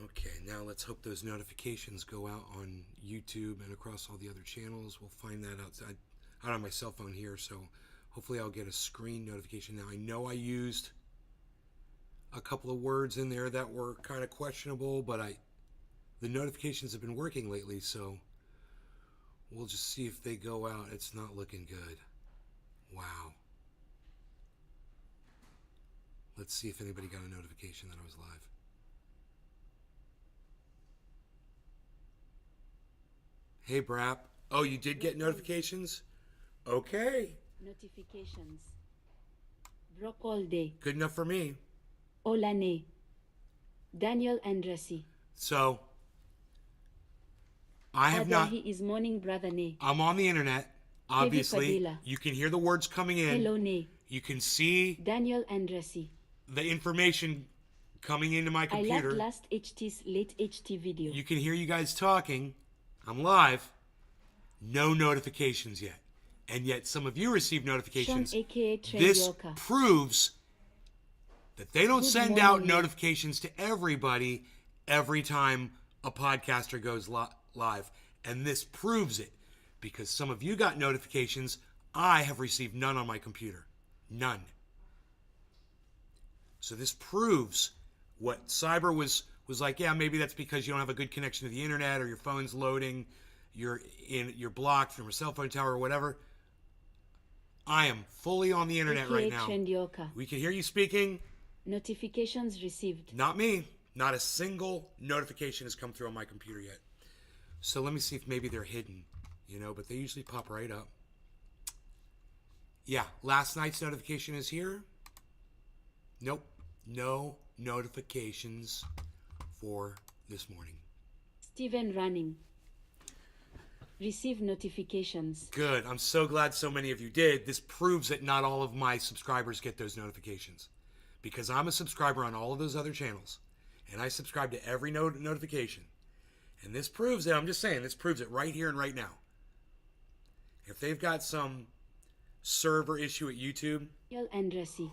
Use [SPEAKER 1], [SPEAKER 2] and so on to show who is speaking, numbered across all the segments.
[SPEAKER 1] Okay, now let's hope those notifications go out on YouTube and across all the other channels. We'll find that out. I don't have my cell phone here, so hopefully I'll get a screen notification. Now, I know I used a couple of words in there that were kind of questionable, but the notifications have been working lately, so we'll just see if they go out. It's not looking good. Wow. Let's see if anybody got a notification that I was live. Hey, Brap. Oh, you did get notifications? Okay.
[SPEAKER 2] Notifications. Brocolde.
[SPEAKER 1] Good enough for me.
[SPEAKER 2] Olane. Daniel Andresi.
[SPEAKER 1] So, I have not...
[SPEAKER 2] He is morning brother ne.
[SPEAKER 1] I'm on the internet, obviously.
[SPEAKER 2] Padilla.
[SPEAKER 1] You can hear the words coming in.
[SPEAKER 2] Hello ne.
[SPEAKER 1] You can see
[SPEAKER 2] Daniel Andresi.
[SPEAKER 1] the information coming into my computer.
[SPEAKER 2] I liked last HT's late HT video.
[SPEAKER 1] You can hear you guys talking. I'm live. No notifications yet. And yet some of you receive notifications.
[SPEAKER 2] Sean, aka Trey
[SPEAKER 1] This
[SPEAKER 2] Yoka.
[SPEAKER 1] proves that they don't
[SPEAKER 2] Good
[SPEAKER 1] send
[SPEAKER 2] morning.
[SPEAKER 1] out notifications to everybody every time a podcaster goes live. And this proves it. Because some of you got notifications. I have received none on my computer. None. So this proves what Cyber was like, yeah, maybe that's because you don't have a good connection to the internet or your phone's loading, you're blocked from a cell phone tower or whatever. I am fully on the internet right now. We can hear you speaking.
[SPEAKER 2] Notifications received.
[SPEAKER 1] Not me. Not a single notification has come through on my computer yet. So let me see if maybe they're hidden, but they usually pop right up. Yeah, last night's notification is here. Nope, no notifications for this morning.
[SPEAKER 2] Steven running. Receive notifications.
[SPEAKER 1] Good. I'm so glad so many of you did. This proves that not all of my subscribers get those notifications. Because I'm a subscriber on all of those other channels. And I subscribe to every notification. And this proves it. I'm just saying, this proves it right here and right now. If they've got some server issue at YouTube,
[SPEAKER 2] Andresi.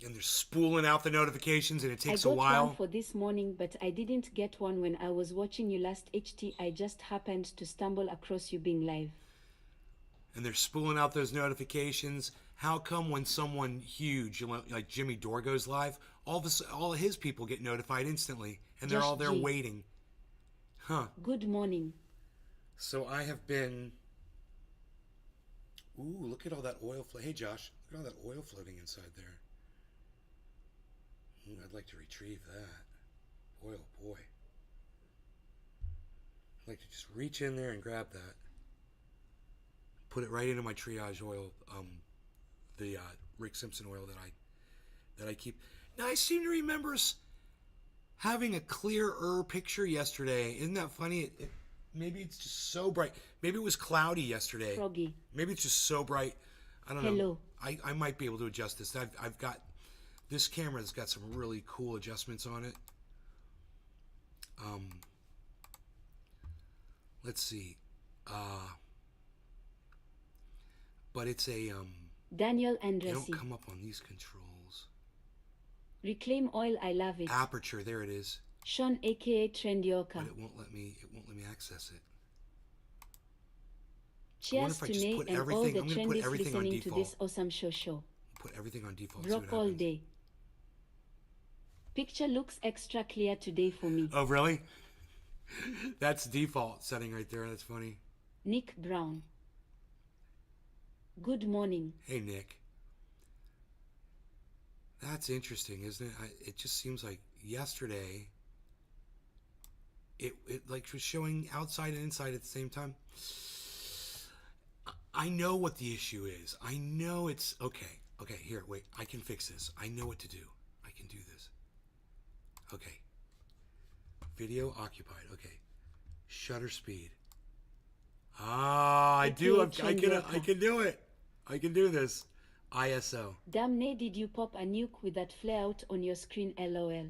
[SPEAKER 1] and they're spooling out the notifications and it takes
[SPEAKER 2] a
[SPEAKER 1] while.
[SPEAKER 2] I got one for this morning, but I didn't get one when I was watching you last HT. I just happened to stumble across you being live.
[SPEAKER 1] And they're spooling out those notifications. How come when someone huge, like Jimmy Dore goes live, all of his people get notified instantly, and they're
[SPEAKER 2] Josh
[SPEAKER 1] all there
[SPEAKER 2] G.
[SPEAKER 1] waiting? Huh.
[SPEAKER 2] Good morning.
[SPEAKER 1] So I have been... Ooh, look at all that oil. Hey, Josh, look at all that oil floating inside there. I'd like to retrieve that. Boy, oh boy. I'd like to just reach in there and grab that. Put it right into my triage oil, the Rick Simpson oil that I keep. Now, I seem to remember having a clearer picture yesterday. Isn't that funny? Maybe it's just so bright. Maybe it was cloudy yesterday.
[SPEAKER 2] Froggy.
[SPEAKER 1] Maybe it's just so bright. I don't know.
[SPEAKER 2] Hello.
[SPEAKER 1] I might be able to adjust this. I've got... This camera has got some really cool adjustments on it. Let's see. But it's a...
[SPEAKER 2] Daniel
[SPEAKER 1] They
[SPEAKER 2] Andresi.
[SPEAKER 1] don't come up on these controls.
[SPEAKER 2] Reclaim oil, I love it.
[SPEAKER 1] Aperture, there it is.
[SPEAKER 2] Sean, aka Trendioka.
[SPEAKER 1] But it won't let me access it.
[SPEAKER 2] Cheers to Nate and all the trendies listening to this awesome show.
[SPEAKER 1] Put everything on default.
[SPEAKER 2] Brock all day. Picture looks extra clear today for me.
[SPEAKER 1] Oh, really? That's default setting right there. That's funny.
[SPEAKER 2] Nick Brown. Good morning.
[SPEAKER 1] Hey, Nick. That's interesting, isn't it? It just seems like yesterday it like was showing outside and inside at the same time. I know what the issue is. I know it's... Okay, here, wait. I can fix this. I know what to do. I can do this. Okay. Video occupied. Okay. Shutter speed. Ah, I can do it. I can do this. ISO.
[SPEAKER 2] Damn, Nate, did you pop a nuke with that flare out on your screen, LOL?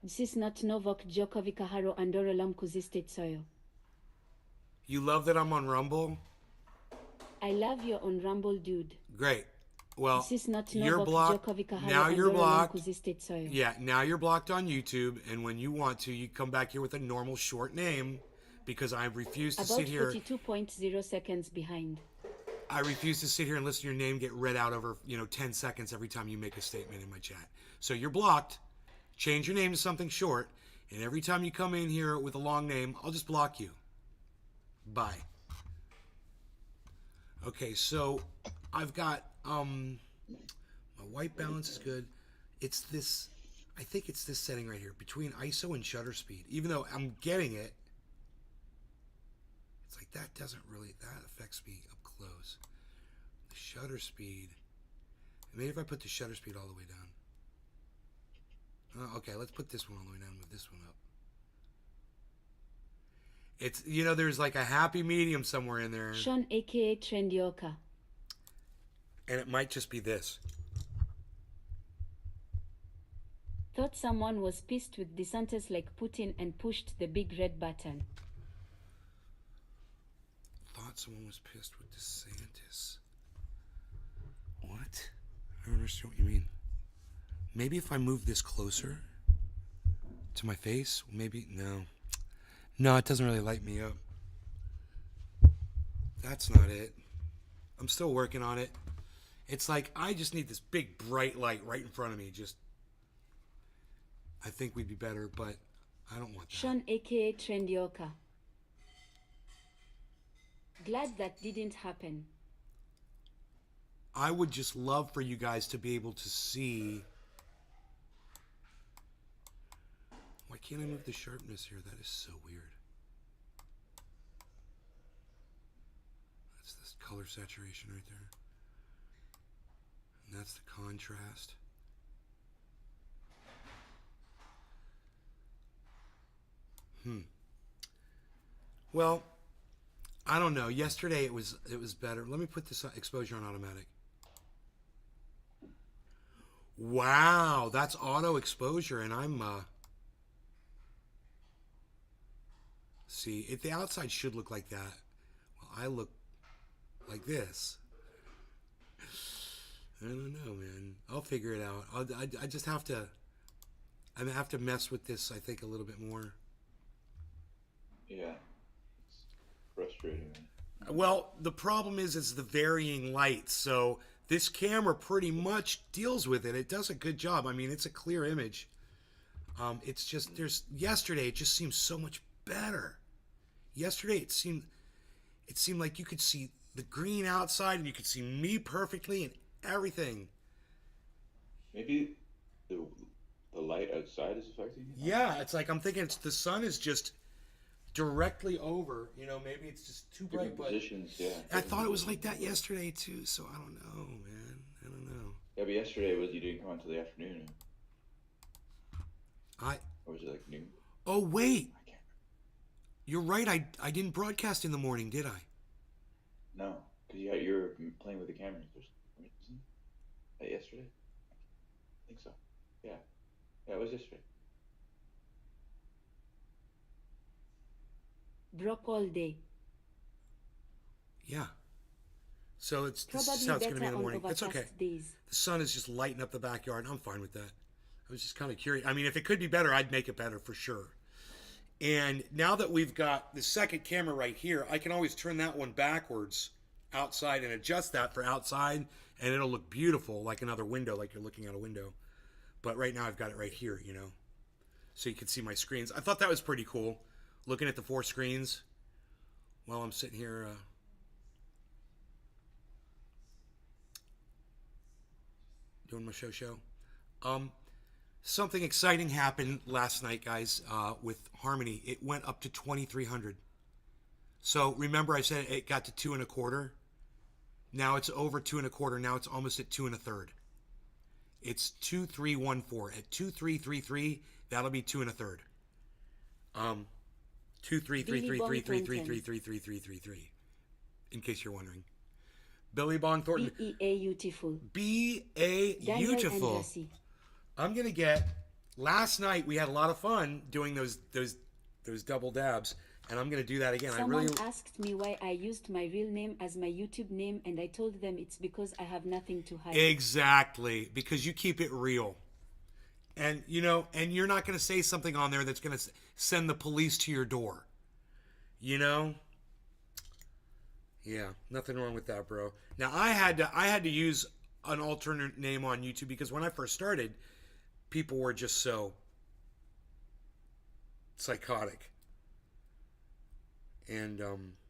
[SPEAKER 2] This is not Novak Djokovic Haro Andoro Lam Kuzistetsoyo.
[SPEAKER 1] You love that I'm on Rumble?
[SPEAKER 2] I love your on Rumble, dude.
[SPEAKER 1] Great. Well,
[SPEAKER 2] This is not
[SPEAKER 1] you're
[SPEAKER 2] Novak
[SPEAKER 1] blocked.
[SPEAKER 2] Djokovic
[SPEAKER 1] Now you're blocked.
[SPEAKER 2] Soyo.
[SPEAKER 1] Yeah, now you're blocked on YouTube, and when you want to, you come back here with a normal short name, because I refuse to
[SPEAKER 2] About
[SPEAKER 1] sit here.
[SPEAKER 2] 42.0 seconds behind.
[SPEAKER 1] I refuse to sit here and listen to your name get read out over 10 seconds every time you make a statement in my chat. So you're blocked. Change your name to something short, and every time you come in here with a long name, I'll just block you. Bye. Okay, so I've got my white balance is good. It's this, I think it's this setting right here between ISO and shutter speed. Even though I'm getting it, it's like that affects me up close. The shutter speed. Maybe if I put the shutter speed all the way down. Okay, let's put this one all the way down. Move this one up. It's, there's like a happy medium somewhere in there.
[SPEAKER 2] Sean, aka Trendioka.
[SPEAKER 1] And it might just be this.
[SPEAKER 2] Thought someone was pissed with DeSantis like Putin and pushed the big red button.
[SPEAKER 1] Thought someone was pissed with DeSantis. What? I don't understand what you mean. Maybe if I move this closer to my face, maybe, no. No, it doesn't really light me up. That's not it. I'm still working on it. It's like, I just need this big bright light right in front of me. I think we'd be better, but I don't want that.
[SPEAKER 2] Sean, aka Trendioka. Glad that didn't happen.
[SPEAKER 1] I would just love for you guys to be able to see. Why can't I move the sharpness here? That is so weird. That's this color saturation right there. And that's the contrast. Well, I don't know. Yesterday it was better. Let me put this exposure on automatic. Wow, that's auto exposure, and I'm see, if the outside should look like that, well, I look like this. I don't know, man. I'll figure it out. I just have to. I have to mess with this, I think, a little bit more.
[SPEAKER 3] Yeah, it's frustrating.
[SPEAKER 1] Well, the problem is it's the varying light. So this camera pretty much deals with it. It does a good job. I mean, it's a clear image. It's just yesterday it just seemed so much better. Yesterday it seemed like you could see the green outside and you could see me perfectly and everything.
[SPEAKER 3] Maybe the light outside is affecting you?
[SPEAKER 1] Yeah, it's like I'm thinking the sun is just directly over. Maybe it's just too bright.
[SPEAKER 3] Different positions, yeah.
[SPEAKER 1] I thought it was like that yesterday too, so I don't know, man. I don't know.
[SPEAKER 3] Yeah, but yesterday you didn't come until the afternoon. Or was it like noon?
[SPEAKER 1] Oh, wait.
[SPEAKER 3] I can't
[SPEAKER 1] You're right. I didn't broadcast in the morning, did I?
[SPEAKER 3] remember. No, because you were playing with the cameras. Wasn't that yesterday? I think so. Yeah. Yeah, it was yesterday.
[SPEAKER 2] Broke all day.
[SPEAKER 1] Yeah. So this
[SPEAKER 2] Probably
[SPEAKER 1] is how it's going to be in
[SPEAKER 2] better
[SPEAKER 1] the
[SPEAKER 2] on
[SPEAKER 1] morning. It's okay.
[SPEAKER 2] overcast days.
[SPEAKER 1] The sun is just lighting up the backyard. I'm fine with that. I was just kind of curious. I mean, if it could be better, I'd make it better for sure. And now that we've got the second camera right here, I can always turn that one backwards outside and adjust that for outside, and it'll look beautiful, like another window, like you're looking out a window. But right now I've got it right here, so you can see my screens. I thought that was pretty cool, looking at the 4 screens while I'm sitting here doing my show. Something exciting happened last night, guys, with Harmony. It went up to 2,300. So remember I said it got to 2 1/4. Now it's over 2 1/4. Now it's almost at 2 1/3. It's 2314 at 2333. That'll be 2 1/3. 23333333333. In case you're wondering. Billy Bong Thornton.
[SPEAKER 2] BEA beautiful.
[SPEAKER 1] BA beautiful. I'm gonna get. Last night we had a lot of fun doing those double dabs. and I'm gonna do that again.
[SPEAKER 2] Someone asked me why I used my real name as my YouTube name, and I told them it's because I have nothing to hide.
[SPEAKER 1] Exactly, because you keep it real. And and you're not going to say something on there that's going to send the police to your door. Yeah, nothing wrong with that, bro. Now I had to use an alternate name on YouTube because when I first started, people were just so psychotic. And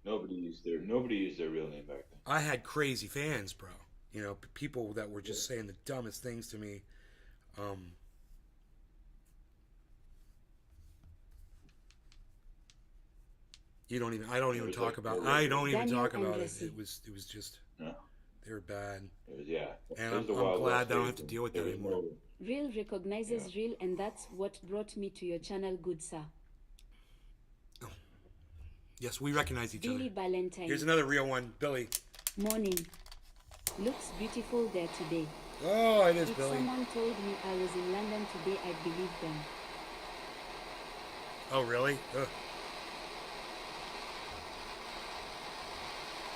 [SPEAKER 3] Nobody used their real name back then.
[SPEAKER 1] I had crazy fans, bro. People that were just saying the dumbest things to me. I don't even talk about it. It was just
[SPEAKER 3] No.
[SPEAKER 1] they were bad. And
[SPEAKER 3] I'm
[SPEAKER 1] glad that I don't have to deal with that anymore.
[SPEAKER 2] Real recognizes real, and that's what brought me to your channel, good sir.
[SPEAKER 1] Yes, we recognize each
[SPEAKER 2] Billy
[SPEAKER 1] other.
[SPEAKER 2] Valentine.
[SPEAKER 1] Here's another real one, Billy.
[SPEAKER 2] Morning. Looks beautiful there today.
[SPEAKER 1] Oh, it is,
[SPEAKER 2] If
[SPEAKER 1] Billy.
[SPEAKER 2] someone told me I was in London today, I'd believe them.
[SPEAKER 1] Oh, really? Ugh.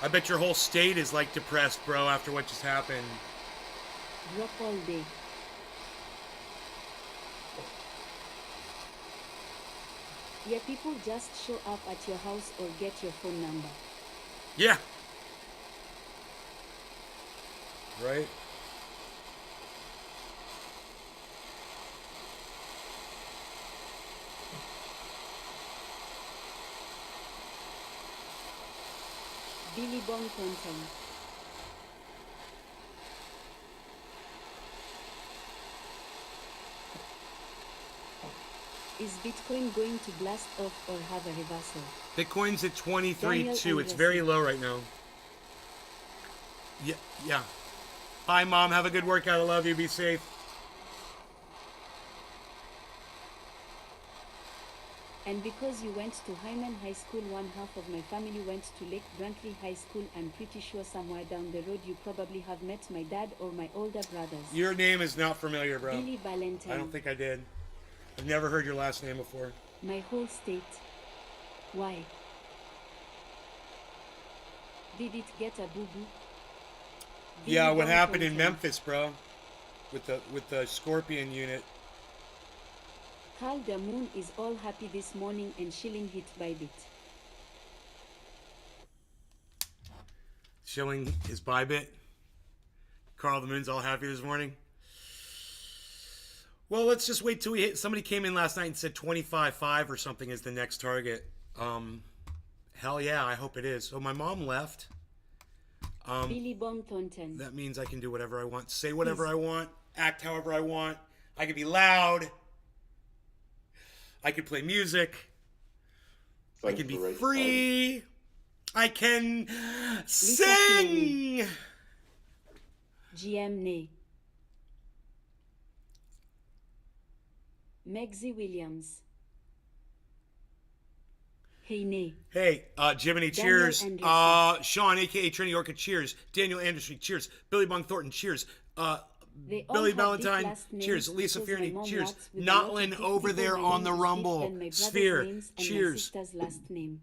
[SPEAKER 1] I bet your whole state is like depressed, bro, after what just happened.
[SPEAKER 2] Drop all day. Yeah, people just show up at your house or get your phone number.
[SPEAKER 1] Yeah. Right?
[SPEAKER 2] Billy Bong content. Is Bitcoin going to blast off or have a reversal?
[SPEAKER 1] Bitcoin's at 23.2. It's very low right now. Yeah. Bye, Mom. Have a good workout. I love you. Be safe.
[SPEAKER 2] And because you went to Hyman High School, one half of my family went to Lake Brantley High School. I'm pretty sure somewhere down the road you probably have met my dad or my older brothers.
[SPEAKER 1] Your name is not familiar, bro.
[SPEAKER 2] Billy Valentine.
[SPEAKER 1] I don't think I did. I've never heard your last name before.
[SPEAKER 2] My whole state. Why? Did it get a boo-boo?
[SPEAKER 1] Yeah, what happened in Memphis, bro? With the Scorpion unit.
[SPEAKER 2] Carl the Moon is all happy this morning and shilling hit by bit.
[SPEAKER 1] Shilling his Bybit. Carl the Moon's all happy this morning. Well, let's just wait till we hit. Somebody came in last night and said 25.5 or something is the next target. Hell yeah, I hope it is. So my mom left.
[SPEAKER 2] Billy Bong Thornton.
[SPEAKER 1] That means I can do whatever I want, say whatever I want, act however I want. I can be loud. I can play music. I can be free. I can sing.
[SPEAKER 2] GM Nay. Megsy Williams. Hey Nay.
[SPEAKER 1] Hey, Jiminy, cheers. Sean, a.k.a. Trini Orca, cheers. Daniel Anderson, cheers. Billy Bong Thornton, cheers. Billy Valentine, cheers. Lisa Fearney, cheers. Notlin over there on the Rumble. Sphere, cheers.
[SPEAKER 2] Last name.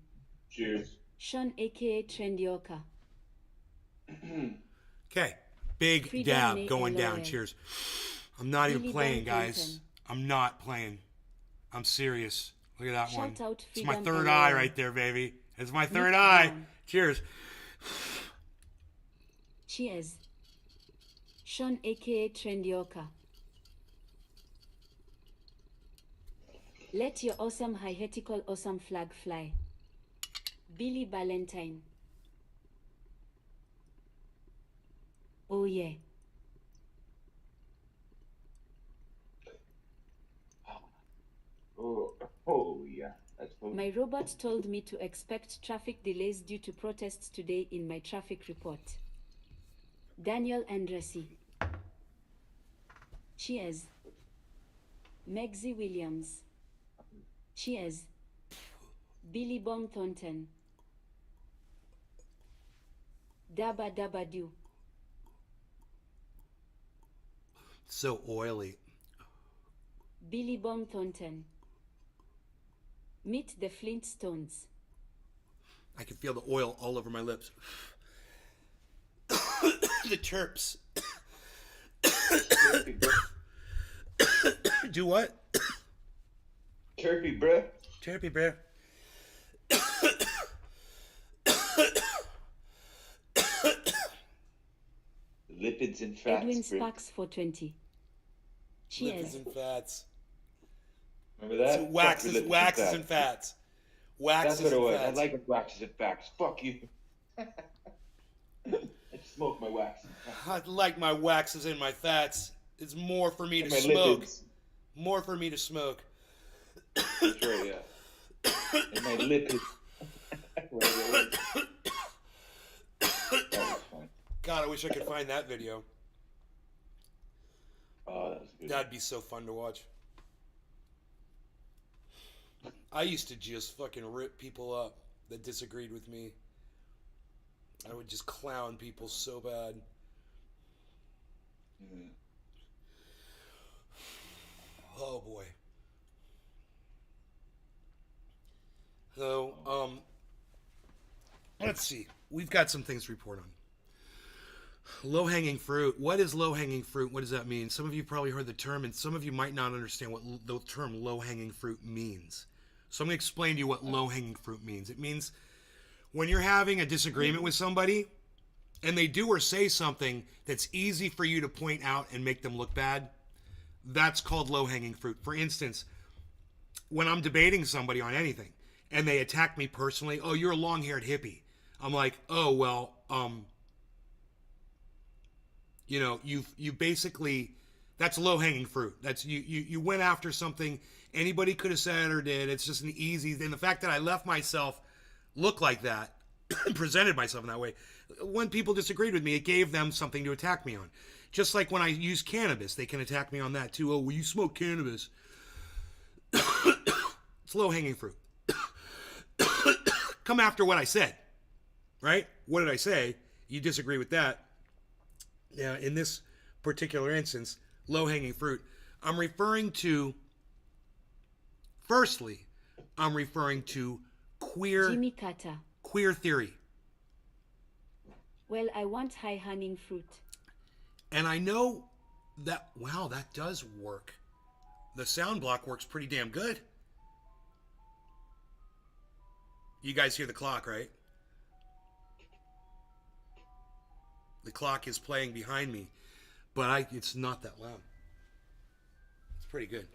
[SPEAKER 3] Cheers.
[SPEAKER 2] Sean, a.k.a. Trendioka.
[SPEAKER 1] Okay, big dab going down. Cheers. I'm not even playing, guys. I'm not playing. I'm serious. Look at that one. It's my third eye right there, baby. It's my third eye. Cheers.
[SPEAKER 2] Cheers. Sean, a.k.a. Trendioka. Let your awesome hypothetical awesome flag fly. Billy Valentine. Oh yeah.
[SPEAKER 3] Oh yeah. That's cool.
[SPEAKER 2] My robot told me to expect traffic delays due to protests today in my traffic report. Daniel Andresi. Cheers. Megsy Williams. Cheers. Billy Bong Thornton. Dabba Dabba Doo.
[SPEAKER 1] So oily.
[SPEAKER 2] Billy Bong Thornton. Meet the Flintstones.
[SPEAKER 1] I can feel the oil all over my lips. The terps.
[SPEAKER 3] Therapy, bro.
[SPEAKER 1] Do what?
[SPEAKER 3] Therapy, bro.
[SPEAKER 1] Therapy, bro.
[SPEAKER 3] Lipids and fats.
[SPEAKER 2] Edwin
[SPEAKER 3] bro.
[SPEAKER 2] Sparks 420.
[SPEAKER 1] Lipids
[SPEAKER 2] Cheers.
[SPEAKER 1] and fats.
[SPEAKER 3] Remember that?
[SPEAKER 1] So
[SPEAKER 3] Fuck
[SPEAKER 1] waxes,
[SPEAKER 3] your lipids
[SPEAKER 1] waxes and fats. Waxes
[SPEAKER 3] That's what it
[SPEAKER 1] and
[SPEAKER 3] was.
[SPEAKER 1] fats.
[SPEAKER 3] I like the waxes and facts. Fuck you. I smoke my wax.
[SPEAKER 1] I like my waxes and my fats. It's more for me to
[SPEAKER 3] My
[SPEAKER 1] smoke.
[SPEAKER 3] lipids.
[SPEAKER 1] More for me to smoke.
[SPEAKER 3] That's right, yeah. And my lipids. Right. That was fun.
[SPEAKER 1] God, I wish I could find that video.
[SPEAKER 3] Oh, that was good.
[SPEAKER 1] That'd be so fun to watch. I used to just fucking rip people up that disagreed with me. I would just clown people so bad.
[SPEAKER 3] Mhm.
[SPEAKER 1] Oh boy. So, let's see. We've got some things to report on. Low-hanging fruit. What is low-hanging fruit? What does that mean? Some of you probably heard the term, and some of you might not understand what the term low-hanging fruit means. So I'm going to explain to you what low-hanging fruit means. It means when you're having a disagreement with somebody, and they do or say something that's easy for you to point out and make them look bad, that's called low-hanging fruit. For instance, when I'm debating somebody on anything, and they attack me personally, oh, you're a long-haired hippie. I'm like, oh, well, you basically, that's low-hanging fruit. That's you went after something anybody could have said or did. It's just an easy, and the fact that I left myself look like that, presented myself in that way, when people disagreed with me, it gave them something to attack me on. Just like when I use cannabis, they can attack me on that too. Oh, well, you smoke cannabis. It's low-hanging fruit. Come after what I said, right? What did I say? You disagree with that. Now, in this particular instance, low-hanging fruit, I'm referring to
[SPEAKER 2] Jimmy Carter.
[SPEAKER 1] queer theory.
[SPEAKER 2] Well, I want high-hanging fruit.
[SPEAKER 1] And I know that, wow, that does work. The sound block works pretty damn good. You guys hear the clock, right? The clock is playing behind me, but it's not that loud. It's pretty good.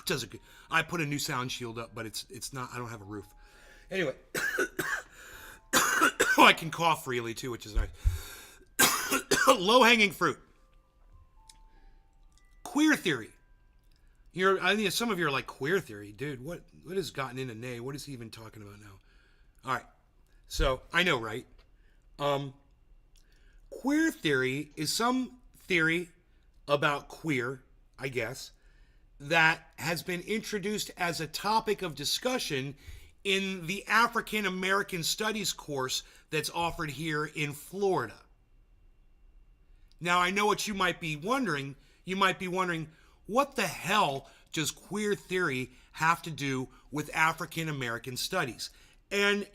[SPEAKER 1] Does it good. I put a new sound shield up, but it's not. I don't have a roof. Anyway, I can cough freely too, which is nice. Low-hanging fruit. Queer theory. I think some of you are like, queer theory, dude. What has gotten into Nay? What is he even talking about now? All right. So I know, right? Queer theory is some theory about queer, I guess, that has been introduced as a topic of discussion in the African American Studies course that's offered here in Florida. Now, I know what you might be wondering. You might be wondering, what the hell does queer theory have to do with African American studies? And,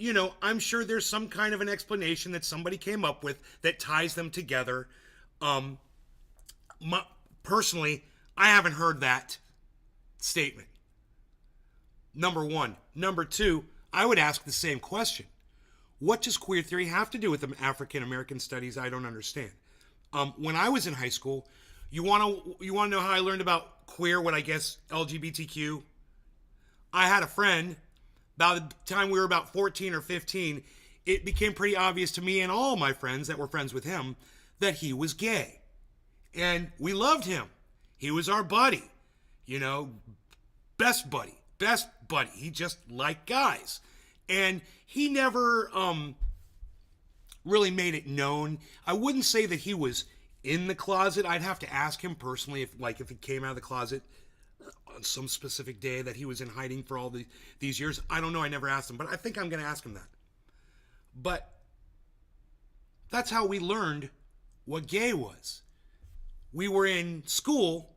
[SPEAKER 1] I'm sure there's some kind of an explanation that somebody came up with that ties them together. Personally, I haven't heard that statement. Number one. Number two, I would ask the same question. What does queer theory have to do with African American studies? I don't understand. When I was in high school, you want to know how I learned about queer, what I guess LGBTQ? I had a friend, by the time we were about 14 or 15, it became pretty obvious to me and all my friends that were friends with him that he was gay. And we loved him. He was our buddy. Best buddy. He just liked guys. And he never really made it known. I wouldn't say that he was in the closet. I'd have to ask him personally if he came out of the closet on some specific day that he was in hiding for all these years. I don't know. I never asked him, but I think I'm going to ask him that. But that's how we learned what gay was. We were in school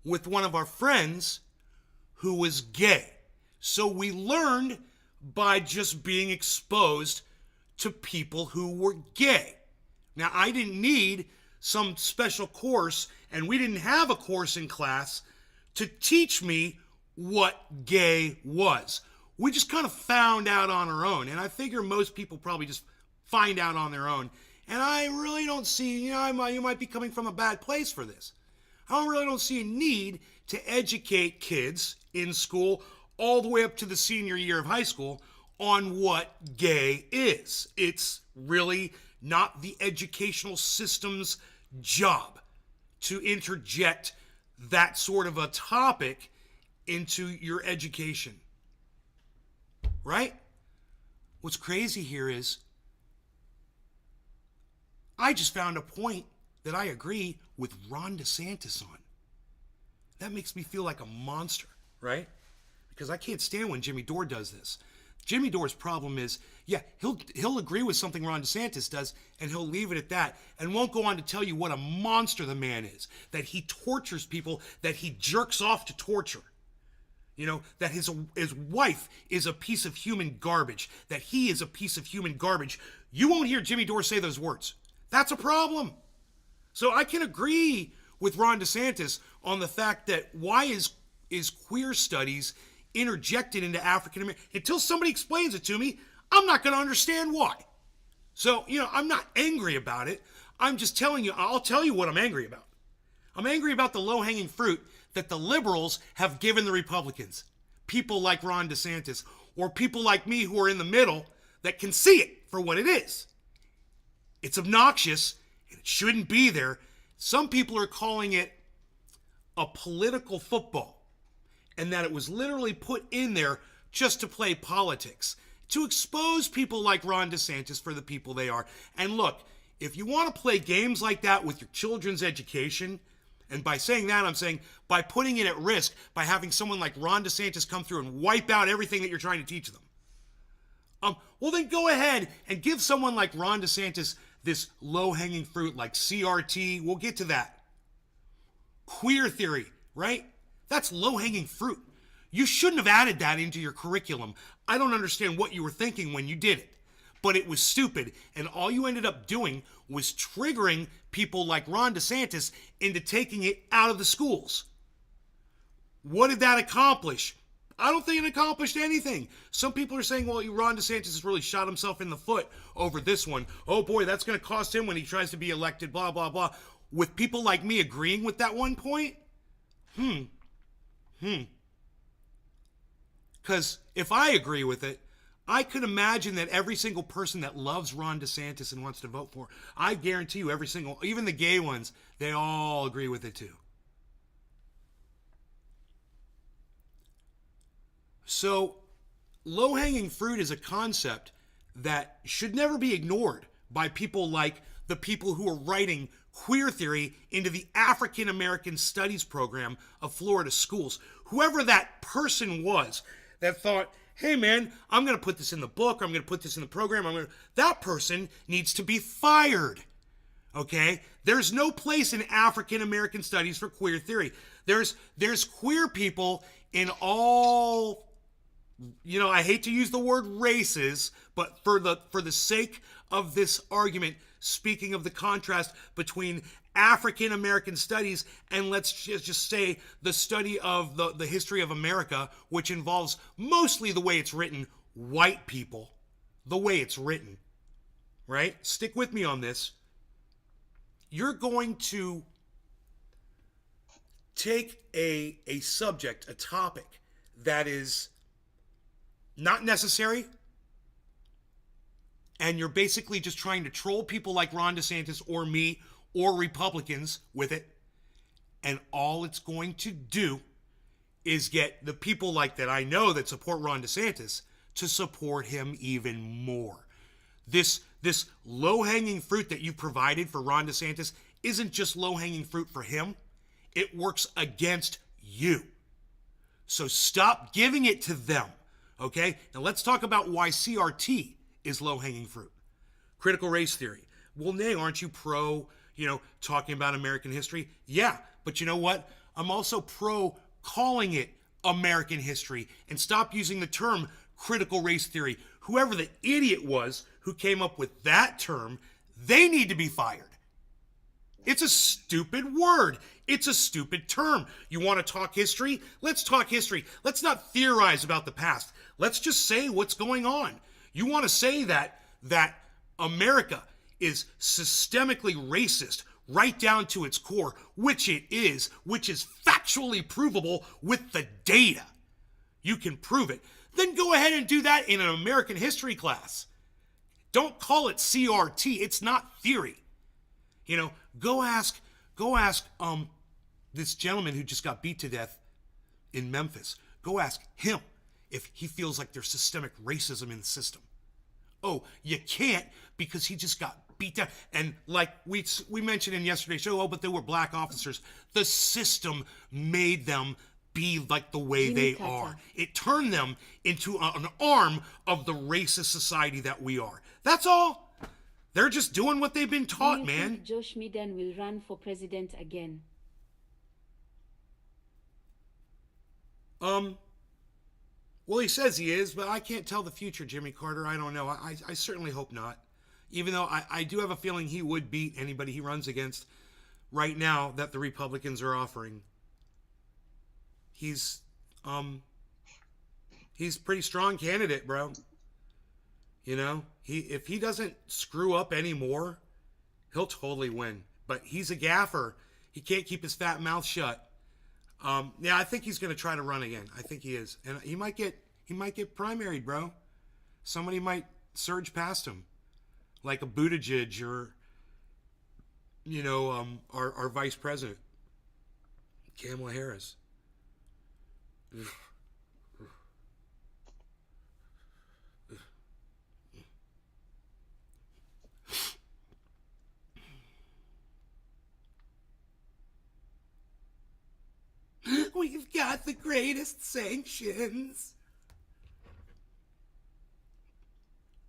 [SPEAKER 1] with one of our friends who was gay. So we learned by just being exposed to people who were gay. Now, I didn't need some special course, and we didn't have a course in class to teach me what gay was. We just kind of found out on our own, and I figure most people probably just find out on their own. And I really don't see, you might be coming from a bad place for this. I really don't see a need to educate kids in school all the way up to the senior year of high school on what gay is. It's really not the educational system's job to interject that sort of a topic into your education. Right? What's crazy here is I just found a point that I agree with Ron DeSantis on. That makes me feel like a monster, right? Because I can't stand when Jimmy Dore does this. Jimmy Dore's problem is, yeah, he'll agree with something Ron DeSantis does, and he'll leave it at that, and won't go on to tell you what a monster the man is, that he tortures people, that he jerks off to torture. That his wife is a piece of human garbage, that he is a piece of human garbage. You won't hear Jimmy Dore say those words. That's a problem. So I can agree with Ron DeSantis on the fact that why is queer studies interjected into African American? Until somebody explains it to me, I'm not going to understand why. So, I'm not angry about it. I'm just telling you, I'll tell you what I'm angry about. I'm angry about the low-hanging fruit that the liberals have given the Republicans. People like Ron DeSantis, or people like me who are in the middle that can see it for what it is. It's obnoxious, and it shouldn't be there. Some people are calling it a political football, and that it was literally put in there just to play politics, to expose people like Ron DeSantis for the people they are. And look, if you want to play games like that with your children's education, and by saying that, I'm saying by putting it at risk, by having someone like Ron DeSantis come through and wipe out everything that you're trying to teach them, well then go ahead and give someone like Ron DeSantis this low-hanging fruit like CRT. We'll get to that. Queer theory, right? That's low-hanging fruit. You shouldn't have added that into your curriculum. I don't understand what you were thinking when you did it. But it was stupid, and all you ended up doing was triggering people like Ron DeSantis into taking it out of the schools. What did that accomplish? I don't think it accomplished anything. Some people are saying, well, Ron DeSantis has really shot himself in the foot over this one. Oh boy, that's going to cost him when he tries to be elected, blah, blah, blah. With people like me agreeing with that one point? Because if I agree with it, I could imagine that every single person that loves Ron DeSantis and wants to vote for, I guarantee you every single, even the gay ones, they all agree with it too. So, low-hanging fruit is a concept that should never be ignored by people like the people who are writing queer theory into the African American Studies program of Florida schools. Whoever that person was that thought, hey man, I'm going to put this in the book, or I'm going to put this in the program, that person needs to be fired. Okay? There's no place in African American Studies for queer theory. There's queer people in all, I hate to use the word races, but for the sake of this argument, speaking of the contrast between African American studies and let's just say the study of the history of America, which involves mostly the way it's written, white people, the way it's written, right? Stick with me on this. You're going to take a subject, a topic that is not necessary, and you're basically just trying to troll people like Ron DeSantis or me or Republicans with it, and all it's going to do is get the people like that I know that support Ron DeSantis to support him even more. This low-hanging fruit that you provided for Ron DeSantis isn't just low-hanging fruit for him. It works against you. So stop giving it to them, okay? Now let's talk about why CRT is low-hanging fruit. Critical race theory. Well, nay, aren't you pro, talking about American history? Yeah, but you know what? I'm also pro calling it American history and stop using the term critical race theory. Whoever the idiot was who came up with that term, they need to be fired. It's a stupid word. It's a stupid term. You want to talk history? Let's talk history. Let's not theorize about the past. Let's just say what's going on. You want to say that America is systemically racist right down to its core, which it is, which is factually provable with the data. You can prove it. Then go ahead and do that in an American history class. Don't call it CRT. It's not theory. You know, go ask this gentleman who just got beat to death in Memphis. Go ask him if he feels like there's systemic racism in the system. Oh, you can't because he just got beat down. And like we mentioned in yesterday's show, oh, but they were black officers. The system made them be like the way they are. It turned them into an arm of the racist society that we are. That's all. They're just doing what they've been taught,
[SPEAKER 2] Do you
[SPEAKER 1] man.
[SPEAKER 2] think Josh Medan will run for president again?
[SPEAKER 1] Well, he says he is, but I can't tell the future, Jimmy Carter. I don't know. I certainly hope not. Even though I do have a feeling he would beat anybody he runs against right now that the Republicans are offering. He's a pretty strong candidate, bro. You know, if he doesn't screw up anymore, he'll totally win. But he's a gaffer. He can't keep his fat mouth shut. Yeah, I think he's going to try to run again. I think he is, and he might get primaried, bro. Somebody might surge past him, like a Buttigieg or, you know, our vice president, Kamala Harris. We've got the greatest sanctions.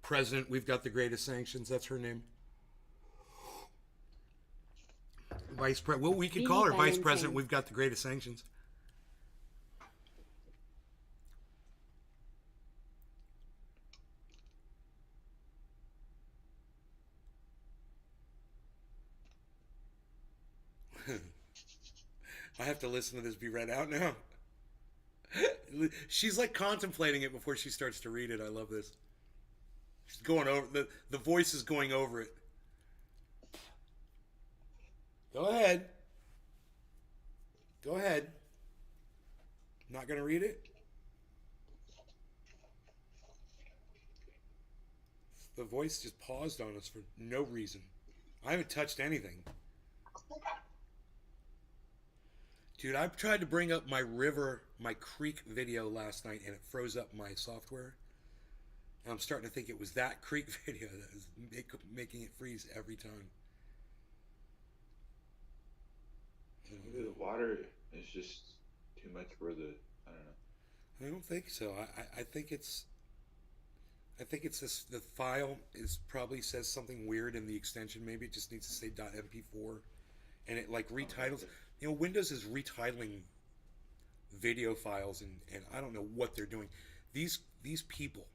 [SPEAKER 1] President, we've got the greatest sanctions. That's her name. Vice President. Well, we could call her Vice President. We've got the greatest sanctions. I have to listen to this be read out now. She's like contemplating it before she starts to read it. I love this. She's going over the voice is going over it. Go ahead. Go ahead. Not gonna read it? The voice just paused on us for no reason. I haven't touched anything. Dude, I tried to bring up my creek video last night and it froze up my software. And I'm starting to think it was that creek video that was making it freeze every time.
[SPEAKER 3] Maybe the water is just too much for the, I don't know.
[SPEAKER 1] I don't think so. I think it's this, the file is probably says something weird in the extension. Maybe it just needs to say .mp4 and it like retitles. You know, Windows is retitling video files and I don't know what they're doing. These people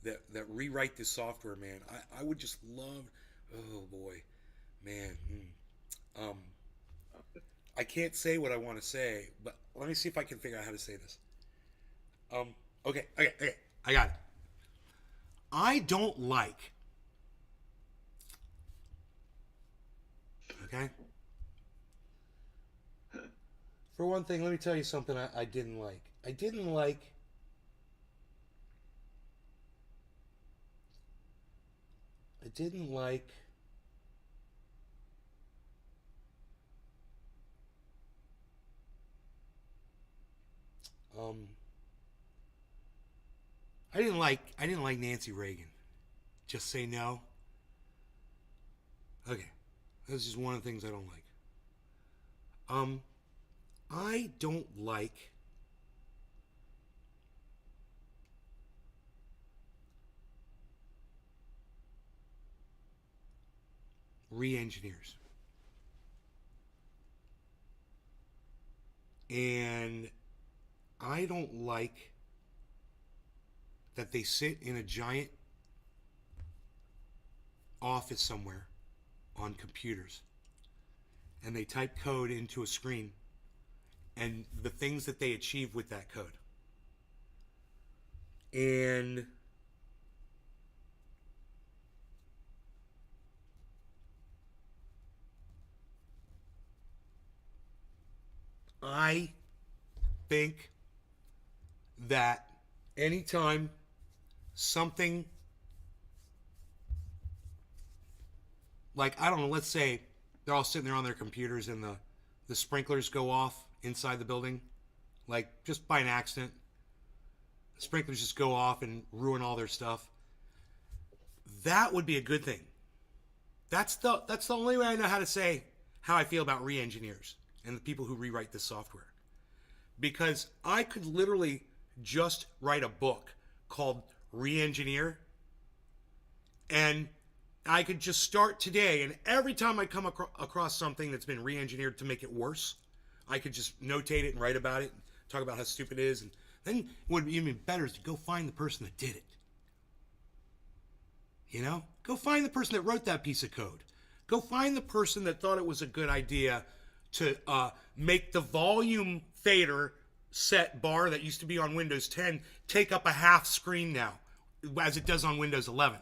[SPEAKER 1] that rewrite this software, man, I would just love, oh boy, man. I can't say what I want to say, but let me see if I can figure out how to say this. Okay, I got it. I don't like, okay? For one thing, let me tell you something I didn't like. I didn't like I didn't like Nancy Reagan. Just say no. Okay. That's just one of the things I don't like. I don't like re-engineers. And I don't like that they sit in a giant office somewhere on computers and they type code into a screen and the things that they achieve with that code. And I think that anytime something like, I don't know, let's say they're all sitting there on their computers and the sprinklers go off inside the building, like just by an accident. The sprinklers just go off and ruin all their stuff. That would be a good thing. That's the only way I know how to say how I feel about re-engineers and the people who rewrite this software. Because I could literally just write a book called Re-Engineer, and I could just start today, and every time I come across something that's been re-engineered to make it worse, I could just notate it and write about it, and talk about how stupid it is, and then what would be even better is to go find the person that did it. You know? Go find the person that wrote that piece of code. Go find the person that thought it was a good idea to make the volume fader set bar that used to be on Windows 10 take up a half screen now, as it does on Windows 11.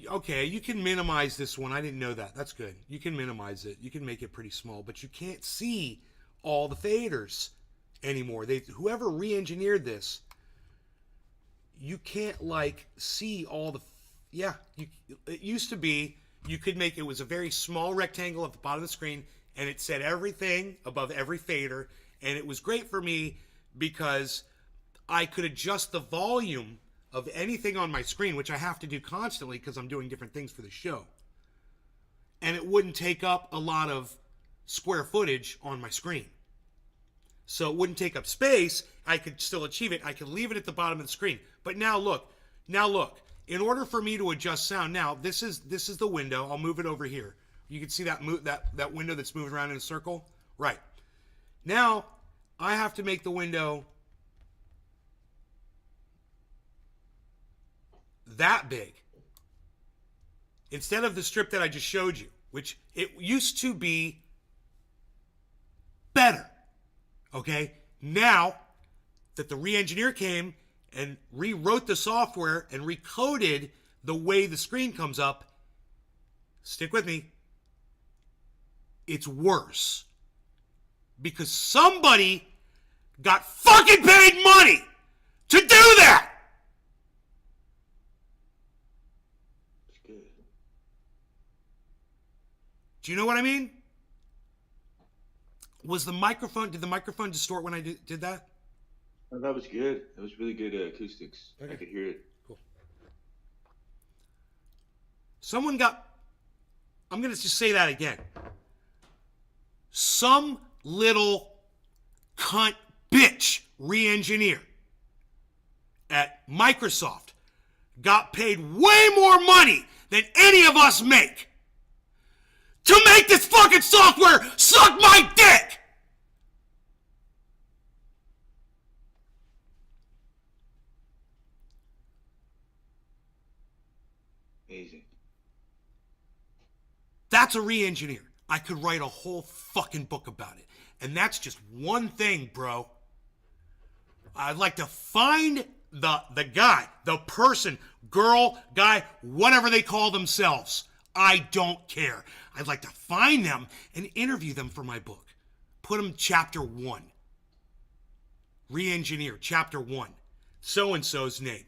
[SPEAKER 1] Okay, you can minimize this one. I didn't know that. That's good. You can minimize it. You can make it pretty small, but you can't see all the faders anymore. Whoever re-engineered this, you can't like see all the. Yeah, it used to be you could make it was a very small rectangle at the bottom of the screen, and it said everything above every fader, and it was great for me because I could adjust the volume of anything on my screen, which I have to do constantly because I'm doing different things for the show. And it wouldn't take up a lot of square footage on my screen. So it wouldn't take up space. I could still achieve it. I could leave it at the bottom of the screen. But now look. In order for me to adjust sound, now this is the window. I'll move it over here. You can see that that window that's moving around in a circle? Right. Now I have to make the window that big instead of the strip that I just showed you, which it used to be better. Okay, now that the re-engineer came and rewrote the software and recoded the way the screen comes up, stick with me, it's worse because somebody got fucking paid money to do that. Do you know what I mean? Did the microphone distort when I did that?
[SPEAKER 3] Oh, that was good. That was really good acoustics. Okay. I could hear it.
[SPEAKER 1] Cool. I'm going to just say that again. Some little cunt bitch re-engineer at Microsoft got paid way more money than any of us make to make this fucking software suck my dick!
[SPEAKER 3] Amazing.
[SPEAKER 1] That's a re-engineer. I could write a whole fucking book about it. And that's just one thing, bro. I'd like to find the guy, the person, girl, guy, whatever they call themselves. I don't care. I'd like to find them and interview them for my book. Put them chapter 1. Re-engineer, chapter 1. So-and-so's name.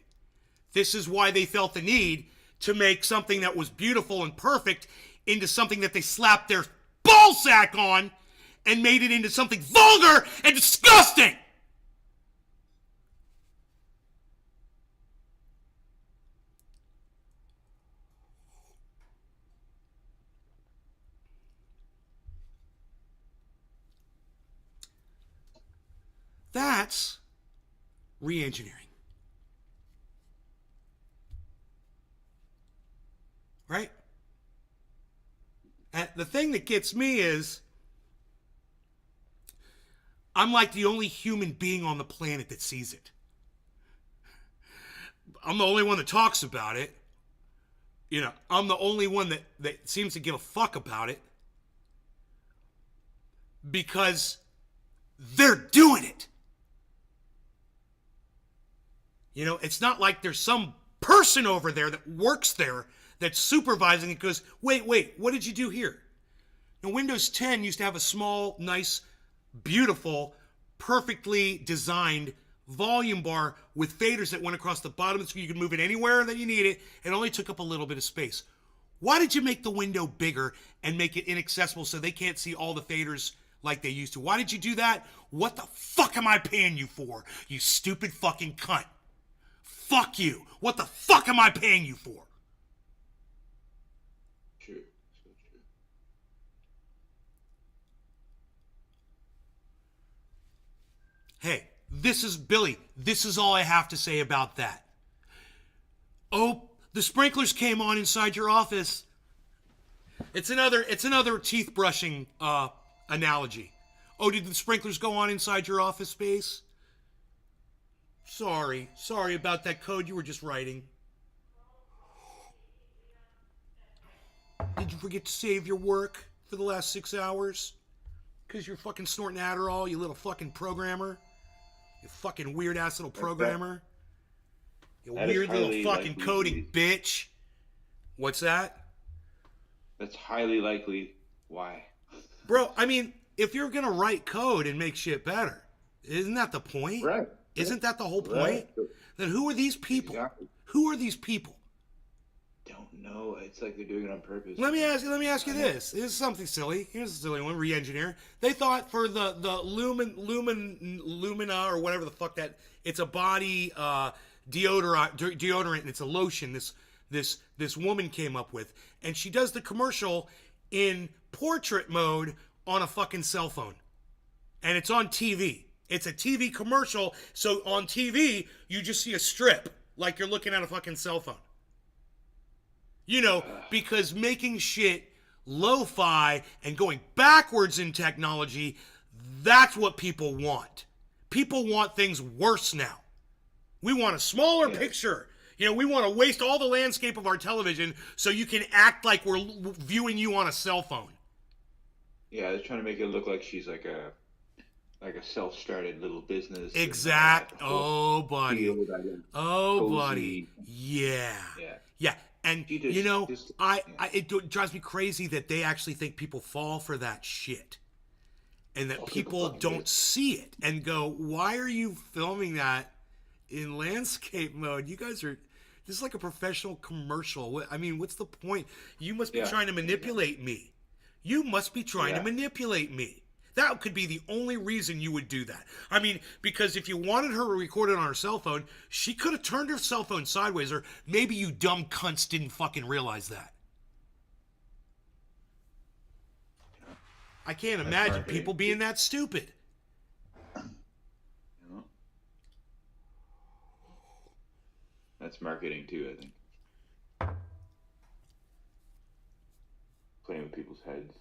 [SPEAKER 1] This is why they felt the need to make something that was beautiful and perfect into something that they slapped their ballsack on and made it into something vulgar and disgusting. That's re-engineering. Right? But the thing that gets me is I'm like the only human being on the planet that sees it. I'm the only one that talks about it. I'm the only one that seems to give a fuck about it because they're doing it. It's not like there's some person over there that works there that's supervising it goes, wait, what did you do here? Now, Windows 10 used to have a small, nice, beautiful, perfectly designed volume bar with faders that went across the bottom of the screen. You could move it anywhere that you need it. It only took up a little bit of space. Why did you make the window bigger and make it inaccessible so they can't see all the faders like they used to? Why did you do that? What the fuck am I paying you for, you stupid fucking cunt? Fuck you. What the fuck am I paying you for?
[SPEAKER 3] True. So true.
[SPEAKER 1] Hey, this is Billy. This is all I have to say about that. Oh, the sprinklers came on inside your office. It's another teeth brushing analogy. Oh, did the sprinklers go on inside your office space? Sorry about that code you were just writing. Did you forget to save your work for the last 6 hours? Because you're fucking snorting Adderall, you little fucking programmer. You fucking weird ass little programmer. You weird little fucking coding bitch. What's that?
[SPEAKER 3] That's highly likely why.
[SPEAKER 1] Bro, I mean, if you're gonna write code and make shit better, isn't that the point?
[SPEAKER 3] Right.
[SPEAKER 1] Isn't that the whole point?
[SPEAKER 3] Right.
[SPEAKER 1] Then who are these people?
[SPEAKER 3] Exactly.
[SPEAKER 1] Who are these people?
[SPEAKER 3] Don't know. It's like they're doing it on purpose.
[SPEAKER 1] Let me ask you this. This is something silly. Here's a silly one. Re-engineer. They thought for the Lumina or whatever the fuck that, it's a body deodorant and it's a lotion. This woman came up with, and she does the commercial in portrait mode on a fucking cell phone, and it's on TV. It's a TV commercial, so on TV you just see a strip like you're looking at a fucking cell phone. Because making shit lo-fi and going backwards in technology, that's what people want. People want things worse now. We want a smaller picture. We want to waste all the landscape of our television so you can act like we're viewing you on a cell phone.
[SPEAKER 3] Yeah, they're trying to make it look like she's like a self-started little business.
[SPEAKER 1] Exact. Oh, buddy. Oh,
[SPEAKER 3] cozy.
[SPEAKER 1] buddy. Yeah. Yeah. And, it drives me crazy that they actually think people fall for that shit. And that people don't see it and go, why are you filming that in landscape mode? You guys are... This is like a professional commercial. I mean, what's the point? You must be trying to manipulate me. You must be trying to manipulate me. That could be the only reason you would do that. I mean, because if you wanted her to record it on her cell phone, she could have turned her cell phone sideways, or maybe you dumb cunts didn't fucking realize that. I can't imagine people being that stupid.
[SPEAKER 3] That's marketing too, I think. Playing with people's heads.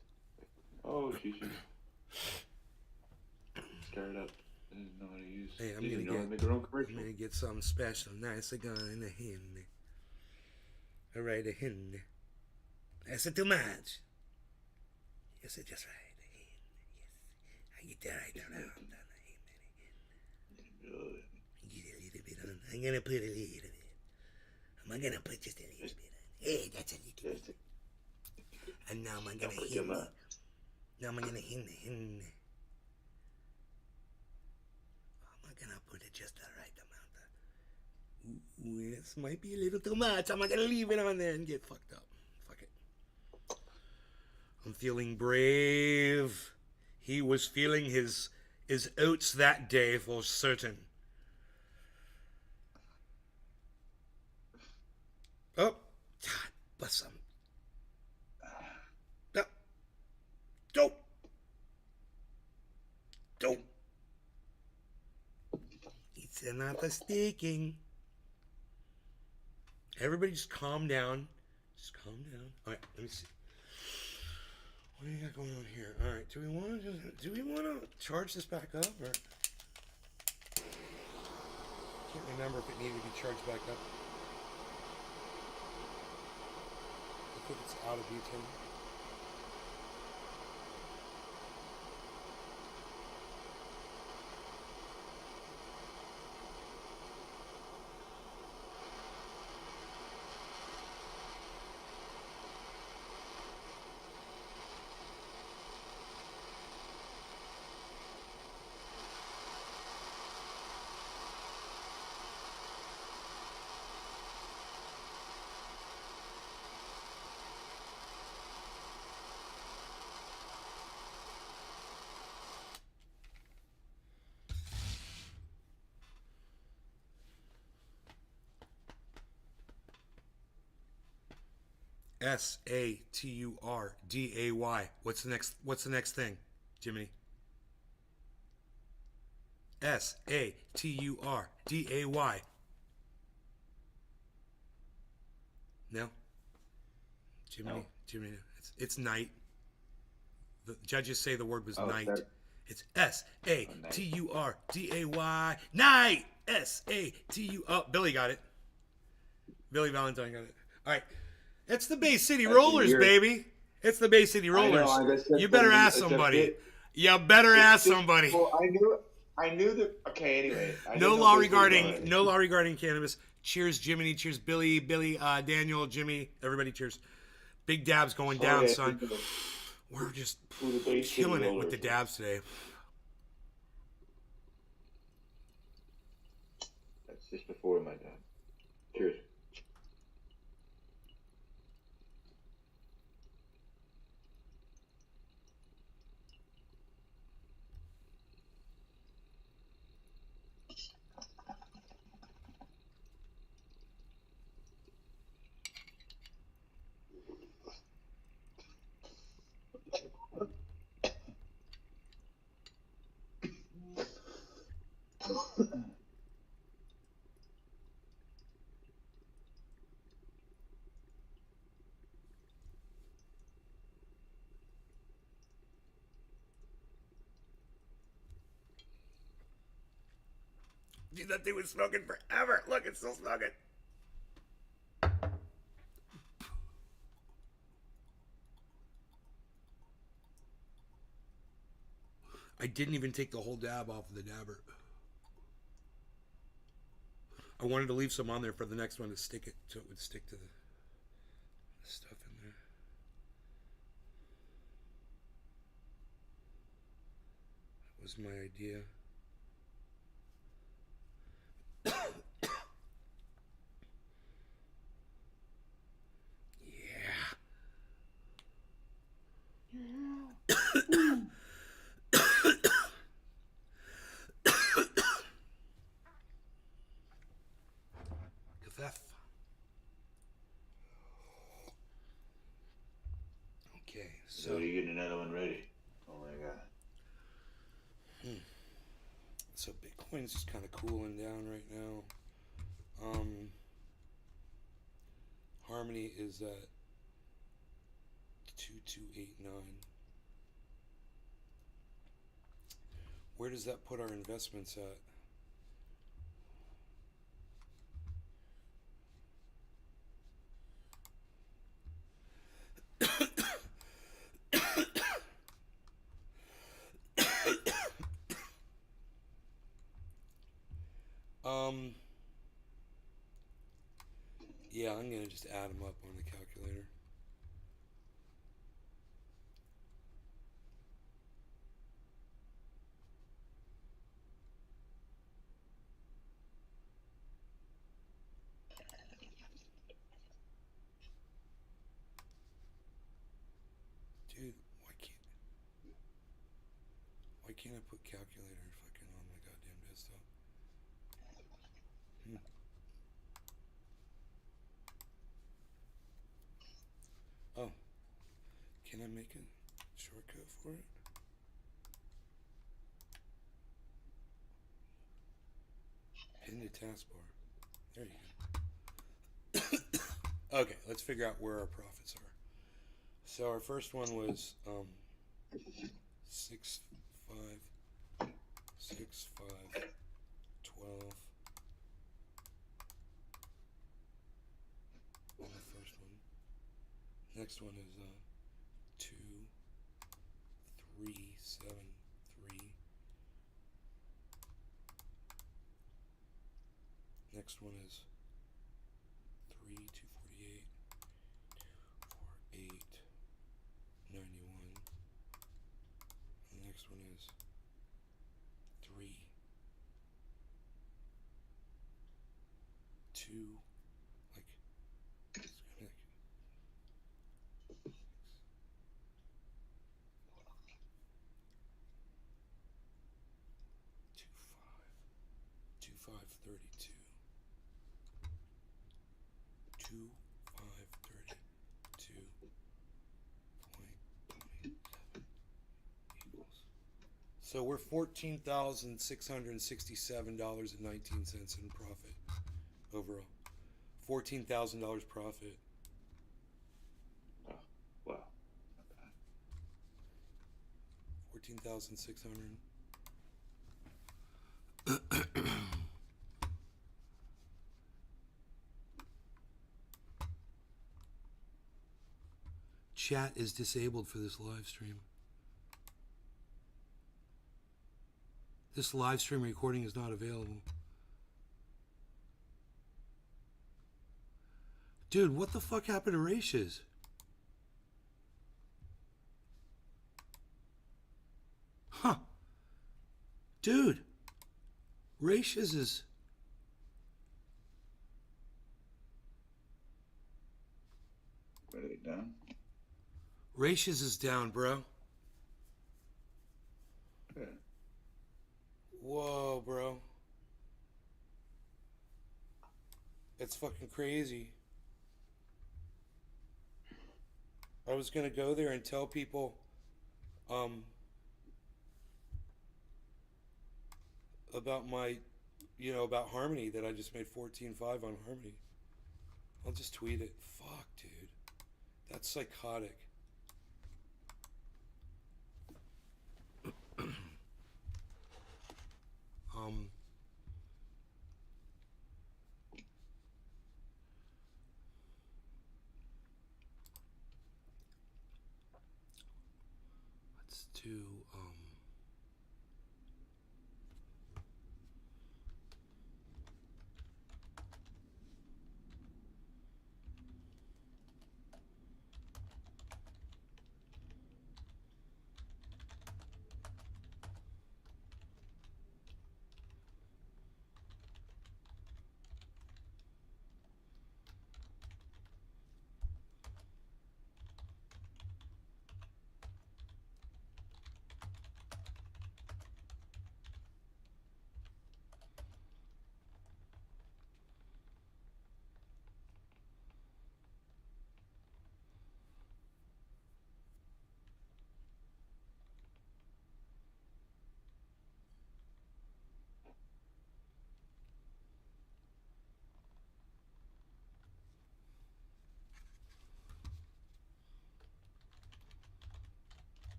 [SPEAKER 3] Oh, she should start up. Doesn't know how to use.
[SPEAKER 1] Hey, I'm gonna get something special. Nice, I got in the hand. All right, a hand. That's it too much. Yes, it just right. I get that right down. Get a little bit on. I'm gonna put a little bit. I'm gonna put just a little bit on. Hey, that's a little bit. And now I'm gonna hit me. Now I'm gonna hit me. I'm gonna put it just the right amount. Ooh, this might be a little too much. I'm gonna leave it on there and get fucked up. Fuck it. I'm feeling brave. He was feeling his oats that day for certain. Oh, God, bless him. No. Don't. It's not a sticking. Everybody just calm down. Just calm down. All right, let me see. What do you got going on here? All right, do we want to charge this back up, or can't remember if it needed to be charged back up. I think it's out of butane. SATURDAY. What's the next thing, Jimmy? SATURDAY. No? Jimmy,
[SPEAKER 3] No.
[SPEAKER 1] Jimmy, it's night. The judges say the word was
[SPEAKER 3] Oh,
[SPEAKER 1] night.
[SPEAKER 3] that-
[SPEAKER 1] It's SATURDAY. Night. SATU. Oh, Billy got it. Billy Valentine got it. All right. It's the Bay City
[SPEAKER 3] That's
[SPEAKER 1] Rollers,
[SPEAKER 3] weird.
[SPEAKER 1] baby. It's the Bay City Rollers.
[SPEAKER 3] I guess
[SPEAKER 1] You better ask somebody. You better ask somebody.
[SPEAKER 3] Well, I knew that. Okay, anyway. I
[SPEAKER 1] No
[SPEAKER 3] didn't know
[SPEAKER 1] law
[SPEAKER 3] Bay City
[SPEAKER 1] regarding
[SPEAKER 3] Rollers.
[SPEAKER 1] no law regarding cannabis. Cheers, Jiminy. Cheers, Billy, Daniel, Jimmy, everybody. Cheers. Big dabs going down,
[SPEAKER 3] Okay,
[SPEAKER 1] son. We're just
[SPEAKER 3] Who the Bay City
[SPEAKER 1] killing it with the
[SPEAKER 3] Rollers.
[SPEAKER 1] dabs today.
[SPEAKER 3] That's just before my time. Cheers.
[SPEAKER 1] Dude, that thing was smoking forever. Look, it's still smoking. I didn't even take the whole dab off of the dabber. I wanted to leave some on there for the next one to stick it, so it would stick to the stuff in there. That was my idea. Kafef. Okay,
[SPEAKER 3] So you getting another one ready? Oh my god.
[SPEAKER 1] So Bitcoin's just kind of cooling down right now. Harmony is at 2289. Where does that put our investments at? Yeah, I'm gonna just add them up on the calculator. Dude, why can't I put calculator fucking on my goddamn desktop? Oh, can I make a shortcut for it? Pin the taskbar. There you go. Okay, let's figure out where our profits are. So our first one was 6, 5, 6, 5, 12. On the first one. Next one is 2, 3, 7, 3. Next one is 3, 248, 248, 91. And the next one is 3, 2, like, it's gonna be like 2, 5, 2, 5, 32. 2, 5, 32 point equals. So we're $14,667.19 in profit overall. $14,000 profit.
[SPEAKER 3] Oh, wow. Not bad.
[SPEAKER 1] 14,600. Chat is disabled for this live stream. This live stream recording is not available. Dude, what the fuck happened to Races? Huh. Dude. Races is...
[SPEAKER 3] What are they done?
[SPEAKER 1] Races is down, bro.
[SPEAKER 3] Yeah.
[SPEAKER 1] Whoa, bro. It's fucking crazy. I was gonna go there and tell people about my, about Harmony, that I just made 14.5 on Harmony. I'll just tweet it. Fuck, dude. That's psychotic. Let's do,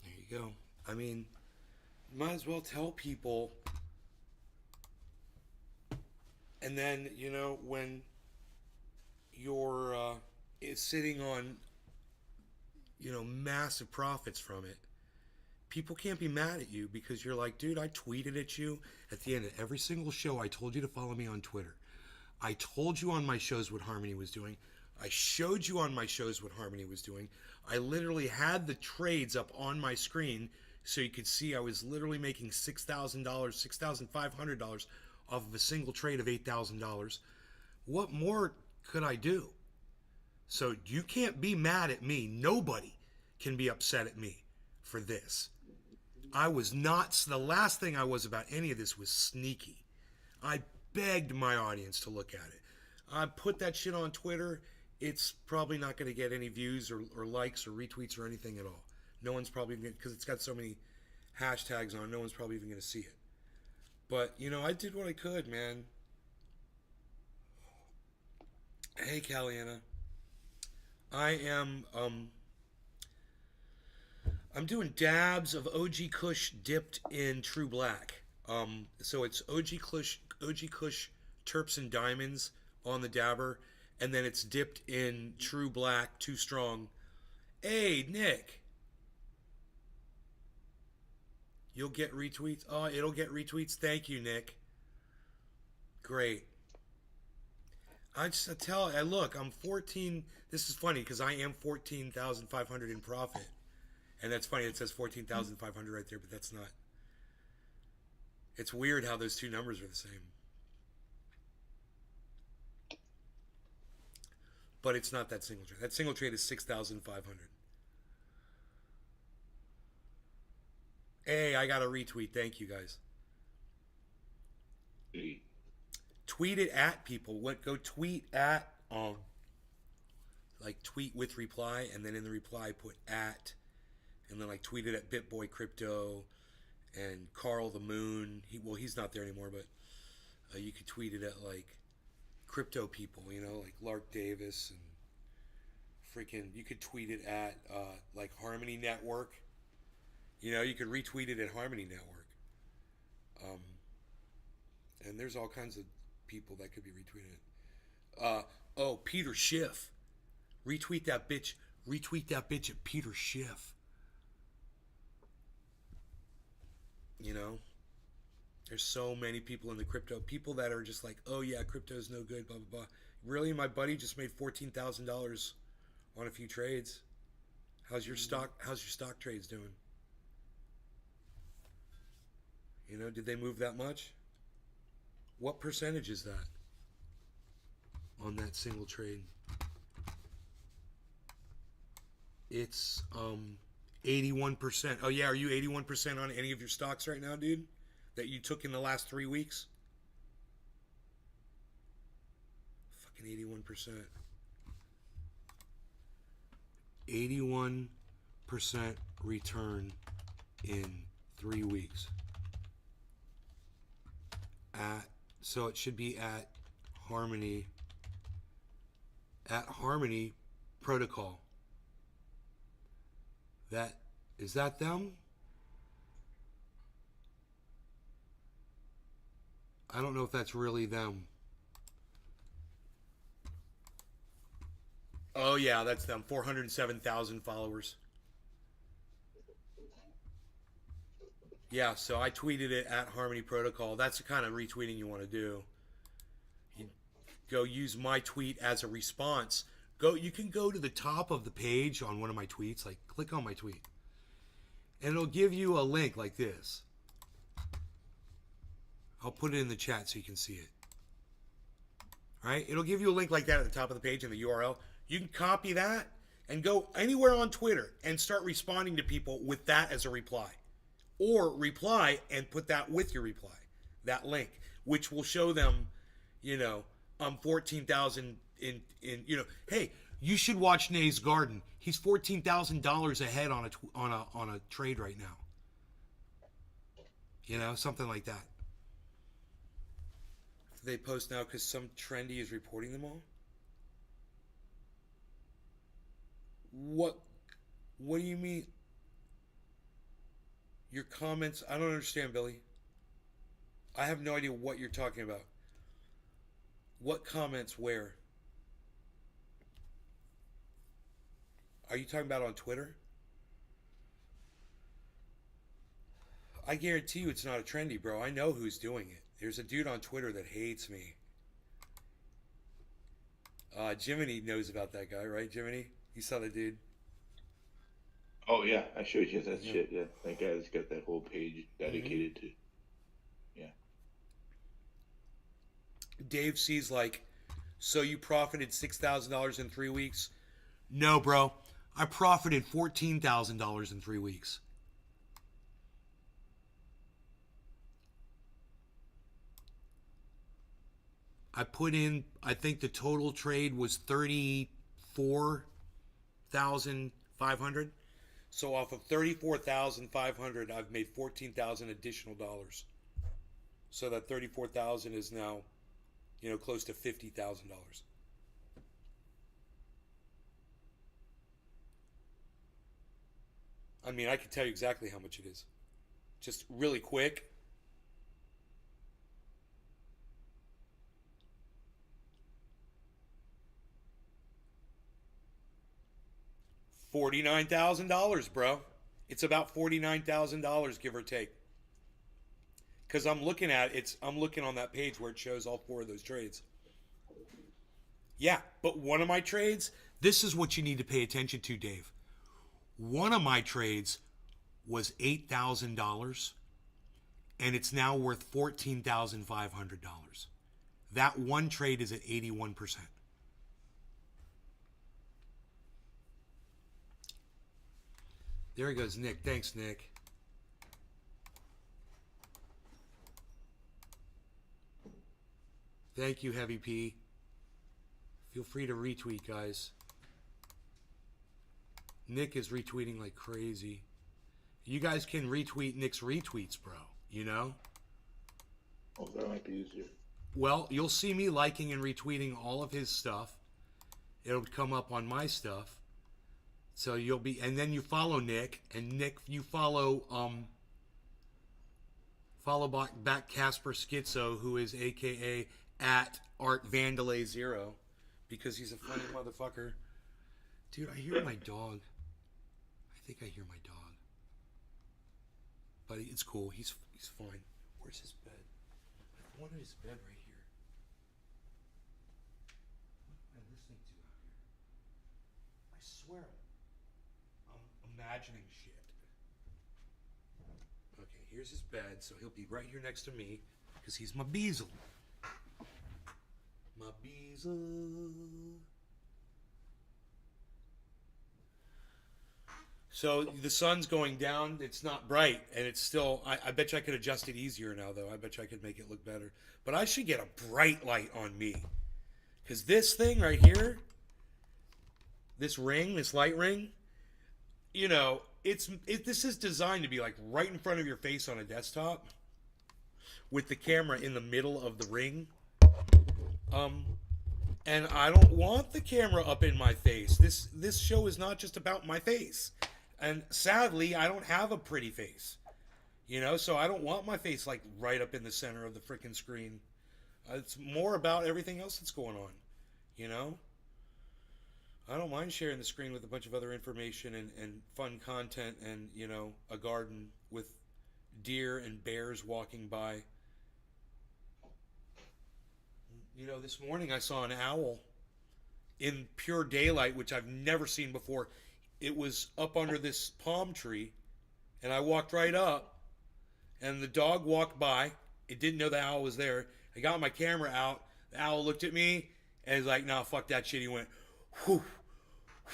[SPEAKER 1] there you go. I mean, you might as well tell people. And then, when you're is sitting on, massive profits from it, people can't be mad at you because you're like, dude, I tweeted at you at the end of every single show. I told you to follow me on Twitter. I told you on my shows what Harmony was doing. I showed you on my shows what Harmony was doing. I literally had the trades up on my screen so you could see I was literally making $6,000, $6,500 off of a single trade of $8,000. What more could I do? So you can't be mad at me. Nobody can be upset at me for this. I was not, the last thing I was about any of this was sneaky. I begged my audience to look at it. I put that shit on Twitter. It's probably not going to get any views or likes or retweets or anything at all. No one's probably going to, because it's got so many hashtags on, no one's probably even going to see it. But, you know, I did what I could, man. Hey, Caliana. I'm doing dabs of OG Kush dipped in True Black. So it's OG Kush Terps and Diamonds on the dabber, and then it's dipped in True Black Too Strong. Hey, Nick. You'll get retweets. Oh, it'll get retweets. Thank you, Nick. Great. Look, I'm 14. This is funny because I am 14,500 in profit. And that's funny. It says 14,500 right there, but that's not. It's weird how those two numbers are the same. But it's not that single trade. That single trade is 6,500. Hey, I got a retweet. Thank you, guys. Tweet it at people. Go tweet at like tweet with reply, and then in the reply put at, and then like tweet it at BitBoy Crypto and Carl the Moon. He's not there anymore, but you could tweet it at like crypto people, you know, like Lark Davis, and freaking. You could tweet it at like Harmony Network. You know, you could retweet it at Harmony Network. And there's all kinds of people that could be retweeted. Peter Schiff. Retweet that bitch at Peter Schiff. You know? There's so many people in the crypto. People that are just like, oh yeah, crypto's no good, blah, blah, blah. Really, my buddy just made $14,000 on a few trades. How's your stock trades doing? You know, did they move that much? What percentage is that on that single trade? It's 81%. Oh yeah, are you 81% on any of your stocks right now, dude? That you took in the last 3 weeks? Fucking 81%. 81% return in 3 weeks. So it should be at Harmony Protocol. Is that them? I don't know if that's really them. Oh yeah, that's them. 407,000 followers. Yeah, so I tweeted it at Harmony Protocol. That's the kind of retweeting you want to do. You go use my tweet as a response. You can go to the top of the page on one of my tweets, like click on my tweet. And it'll give you a link like this. I'll put it in the chat so you can see it. All right? It'll give you a link like that at the top of the page in the URL. You can copy that and go anywhere on Twitter and start responding to people with that as a reply. Or reply and put that with your reply, that link, which will show them, you know, 14,000 in, you know, hey, you should watch Nay's Garden. He's $14,000 ahead on a trade right now. You know, something like that. They post now because some trendy is reporting them all. What do you mean? Your comments, I don't understand, Billy. I have no idea what you're talking about. What comments where? Are you talking about on Twitter? I guarantee you it's not a trendy, bro. I know who's doing it. There's a dude on Twitter that hates me. Jiminy knows about that guy, right, Jiminy? You saw the dude?
[SPEAKER 3] Oh yeah, I showed you that shit. Yeah, that guy's got that whole page dedicated to. Yeah.
[SPEAKER 1] Dave C's like, so you profited $6,000 in 3 weeks? No, bro. I profited $14,000 in 3 weeks. I put in, I think the total trade was 34,500. So off of 34,500, I've made 14,000 additional dollars. So that 34,000 is now, close to $50,000. I mean, I can tell you exactly how much it is. Just really quick. $49,000, bro. It's about $49,000, give or take. Because I'm looking on that page where it shows all four of those trades. Yeah, but one of my trades, this is what you need to pay attention to, Dave. One of my trades was $8,000, and it's now worth $14,500. That one trade is at 81%. There he goes, Nick. Thanks, Nick. Thank you, Heavy P. Feel free to retweet, guys. Nick is retweeting like crazy. You guys can retweet Nick's retweets, bro. You know?
[SPEAKER 3] Oh, that might be easier.
[SPEAKER 1] Well, you'll see me liking and retweeting all of his stuff. It'll come up on my stuff. So you'll be, and then you follow Nick, and Nick, you follow back Casper Schizo, who is AKA at Art Vandalay 0, because he's a funny motherfucker. Dude, I hear my dog. I think I hear my dog. But it's cool. He's fine. Where's his bed? I wanted his bed right here. What am I listening to out here? I swear I'm imagining shit. Okay, here's his bed, so he'll be right here next to me, because he's my Beazle. My Beazle. So the sun's going down. It's not bright, and it's still. I bet you I could adjust it easier now, though. I bet you I could make it look better. But I should get a bright light on me, because this thing right here, this light ring, this is designed to be like right in front of your face on a desktop, with the camera in the middle of the ring. And I don't want the camera up in my face. This show is not just about my face. And sadly, I don't have a pretty face. So I don't want my face like right up in the center of the freaking screen. It's more about everything else that's going on. I don't mind sharing the screen with a bunch of other information and fun content and, a garden with deer and bears walking by. This morning I saw an owl in pure daylight, which I've never seen before. It was up under this palm tree, and I walked right up, and the dog walked by. It didn't know the owl was there. I got my camera out. The owl looked at me, and he's like, "Nah, fuck that shit." He went, whew,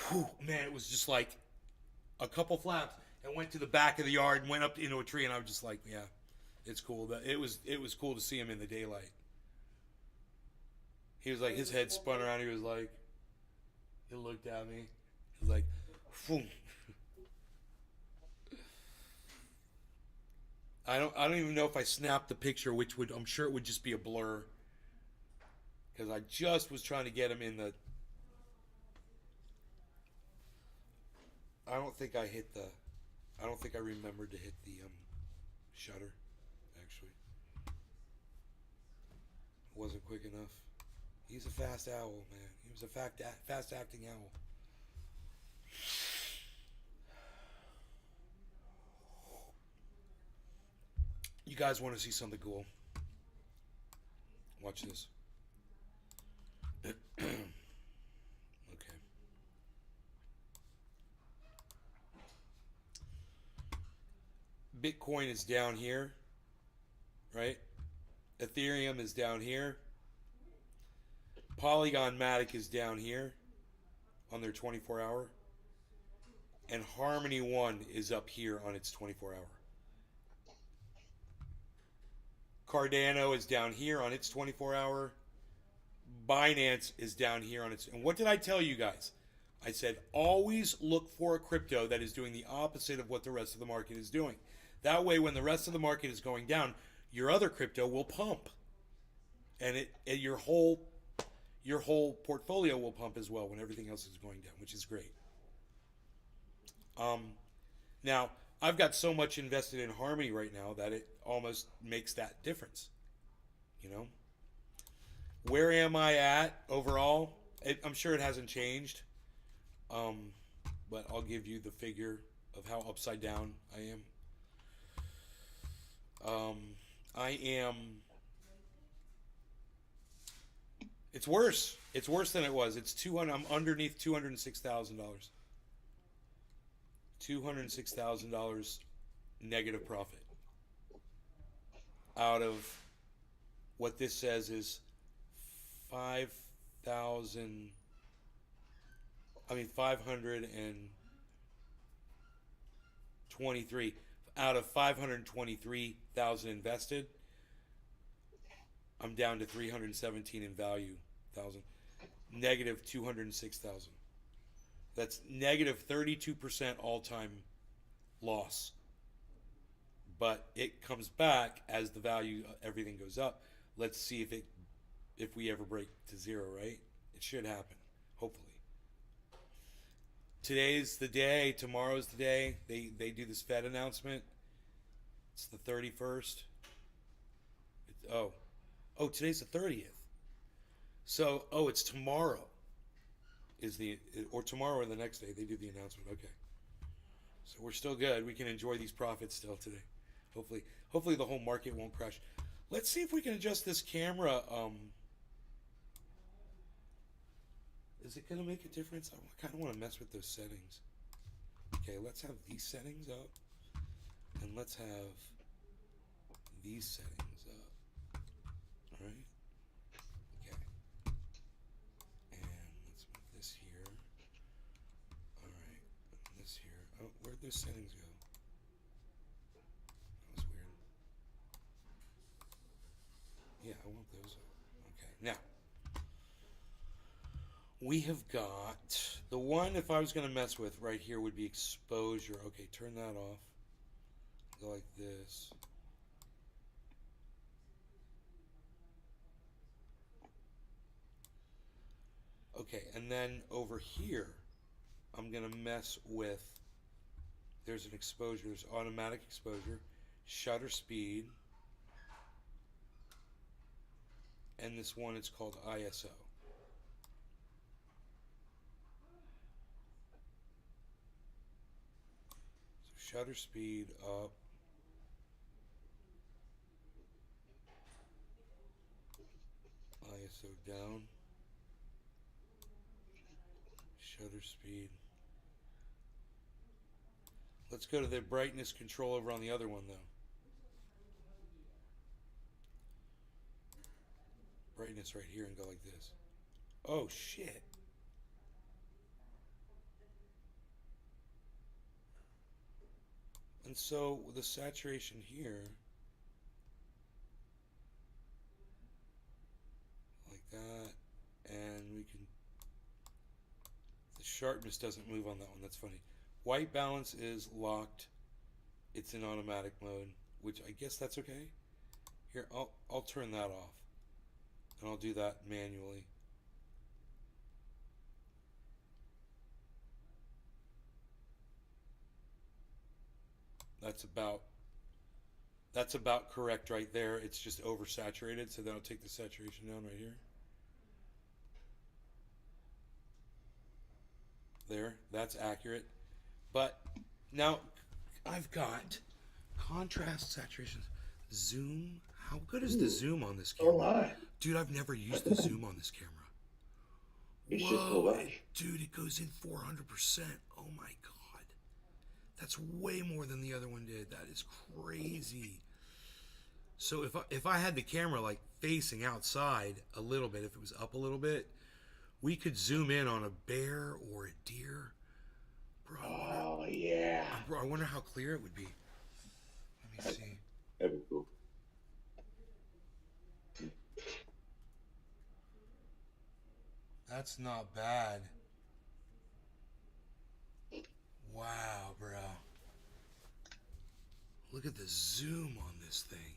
[SPEAKER 1] whew. Man, it was just like a couple flaps, and went to the back of the yard and went up into a tree, and I was just like, yeah, it's cool. It was cool to see him in the daylight. He was like, his head spun around. He was like, he looked at me. He was like, phoom. I don't even know if I snapped the picture, I'm sure it would just be a blur, because I just was trying to get him in the. I don't think I remembered to hit the shutter. Actually, it wasn't quick enough. He's a fast owl, man. He was a fast acting owl. You guys want to see something cool? Watch this. Okay. Bitcoin is down here, right? Ethereum is down here. Polygon Matic is down here on their 24-hour. And Harmony One is up here on its 24-hour. Cardano is down here on its 24-hour. Binance is down here on its. And what did I tell you guys? I said always look for a crypto that is doing the opposite of what the rest of the market is doing. That way, when the rest of the market is going down, your other crypto will pump, and your whole portfolio will pump as well when everything else is going down, which is great. Now I've got so much invested in Harmony right now that it almost makes that difference. You know, where am I at overall? I'm sure it hasn't changed, but I'll give you the figure of how upside down I am. I am. It's worse. It's worse than it was. It's 200. I'm underneath $206,000. $206,000 negative profit out of what this says is 5,000. I mean 523 out of 523,000 invested. I'm down to 317 in value thousand, negative 206,000. That's negative 32% all-time loss. But it comes back as the value, everything goes up. Let's see if we ever break to zero, right? It should happen, hopefully. Today's the day. Tomorrow's the day. They do this Fed announcement. It's the 31st. Today's the 30th. So, it's tomorrow. Or tomorrow or the next day they do the announcement. Okay. So we're still good. We can enjoy these profits still today. Hopefully the whole market won't crash. Let's see if we can adjust this camera. Is it going to make a difference? I kind of want to mess with those settings. Okay, let's have these settings up. And let's have these settings up. All right. Okay. And let's move this here. All right. And this here. Oh, where'd those settings go? That was weird. Yeah, I want those up. Okay. Now, we have got the one, if I was going to mess with right here, would be exposure. Okay, turn that off. Go like this. Okay, and then over here, I'm going to mess with, there's an exposure, there's automatic exposure, shutter speed, and this one, it's called ISO. So shutter speed up. ISO down. Shutter speed. Let's go to the brightness control over on the other one, though. Brightness right here and go like this. Oh, shit. And so the saturation here, like that, and we can, the sharpness doesn't move on that one. That's funny. White balance is locked. It's in automatic mode, which I guess that's okay. Here, I'll turn that off, and I'll do that manually. That's about correct right there. It's just oversaturated, so then I'll take the saturation down right here. There, that's accurate. But now I've got contrast, saturation, zoom. How good is the zoom on this camera?
[SPEAKER 3] Oh my.
[SPEAKER 1] Dude, I've never used the zoom on this camera.
[SPEAKER 3] It's just so
[SPEAKER 1] dude, it goes in 400%. Oh my god. That's way more than the other one did. That is crazy. So if I had the camera like facing outside a little bit, if it was up a little bit, we could zoom in on a bear or a deer. Bro,
[SPEAKER 3] yeah.
[SPEAKER 1] Bro, I wonder how clear it would be. Let me see.
[SPEAKER 3] That'd be cool.
[SPEAKER 1] That's not bad. Wow, bro. Look at the zoom on this thing.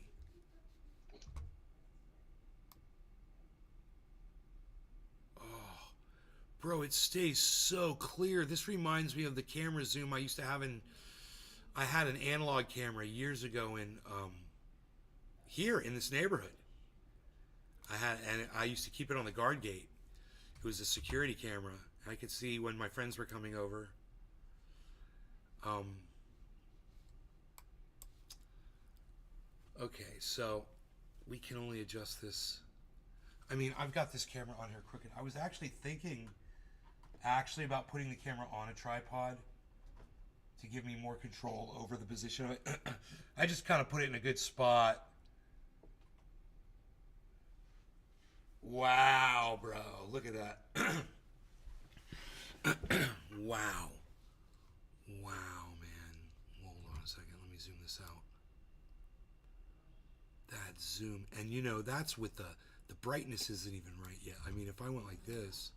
[SPEAKER 1] Oh, bro, it stays so clear. This reminds me of the camera zoom I used to have in. I had an analog camera years ago in here in this neighborhood. And I used to keep it on the guard gate. It was a security camera. I could see when my friends were coming over. Okay, so we can only adjust this. I mean, I've got this camera on here crooked. I was actually thinking about putting the camera on a tripod to give me more control over the position of it. I just kind of put it in a good spot. Wow, bro. Look at that. Wow. Wow, man. Hold on a second. Let me zoom this out. That zoom. And you know, that's with the brightness isn't even right yet. I mean, if I went like this.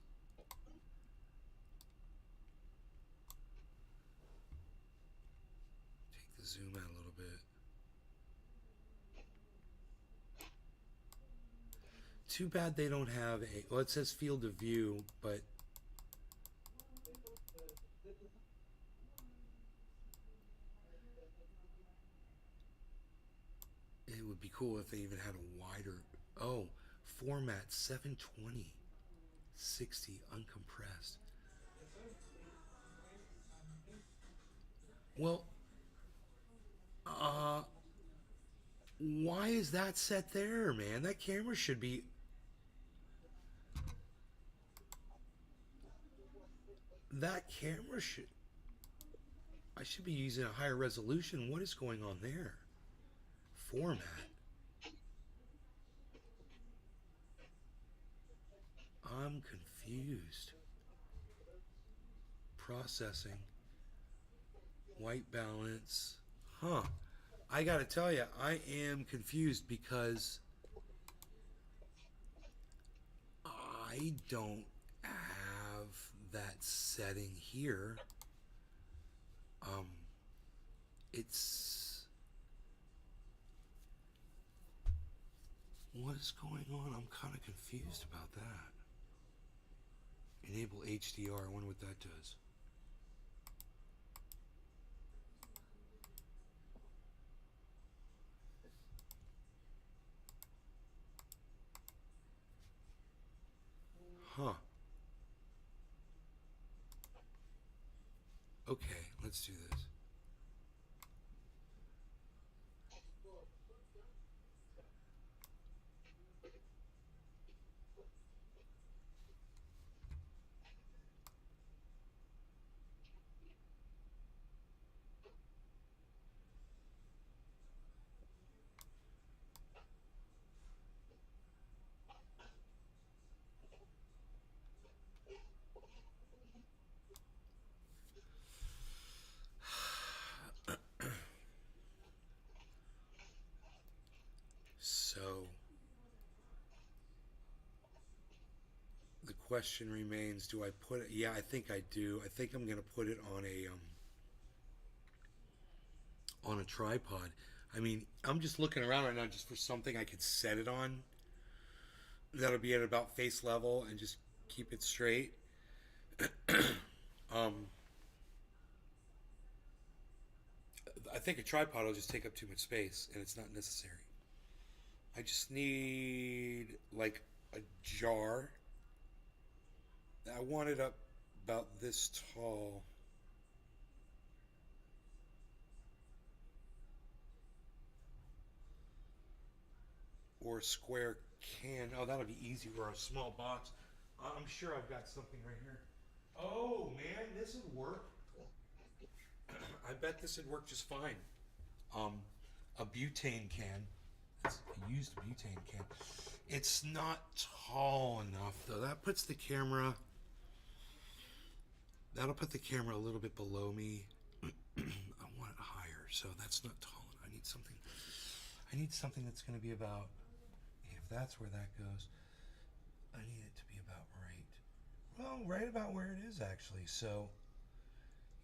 [SPEAKER 1] Take the zoom out a little bit. Too bad they don't have a, well, it says field of view, but it would be cool if they even had a wider, oh, format 720, 60 uncompressed. Well, why is that set there, man? That camera should be, that camera should, I should be using a higher resolution. What is going on there? Format. I'm confused. Processing. White balance. Huh. I gotta tell you, I am confused because I don't have that setting here. It's, what is going on? I'm kind of confused about that. Enable HDR. I wonder what that does. Huh. Okay, let's do this. So the question remains, do I put it, yeah, I think I do. I think I'm going to put it on a tripod. I mean, I'm just looking around right now just for something I could set it on that'll be at about face level and just keep it straight. I think a tripod will just take up too much space and it's not necessary. I just need like a jar. I want it up about this tall. Or a square can. Oh, that'll be easy. Or a small box. I'm sure I've got something right here. Oh, man, this would work. I bet this would work just fine. A butane can. It's a used butane can. It's not tall enough, though. That puts the camera... That'll put the camera a little bit below me. I want it higher, so that's not tall enough. I need something that's going to be about... If that's where that goes, I need it to be about right. Well, right about where it is actually. So,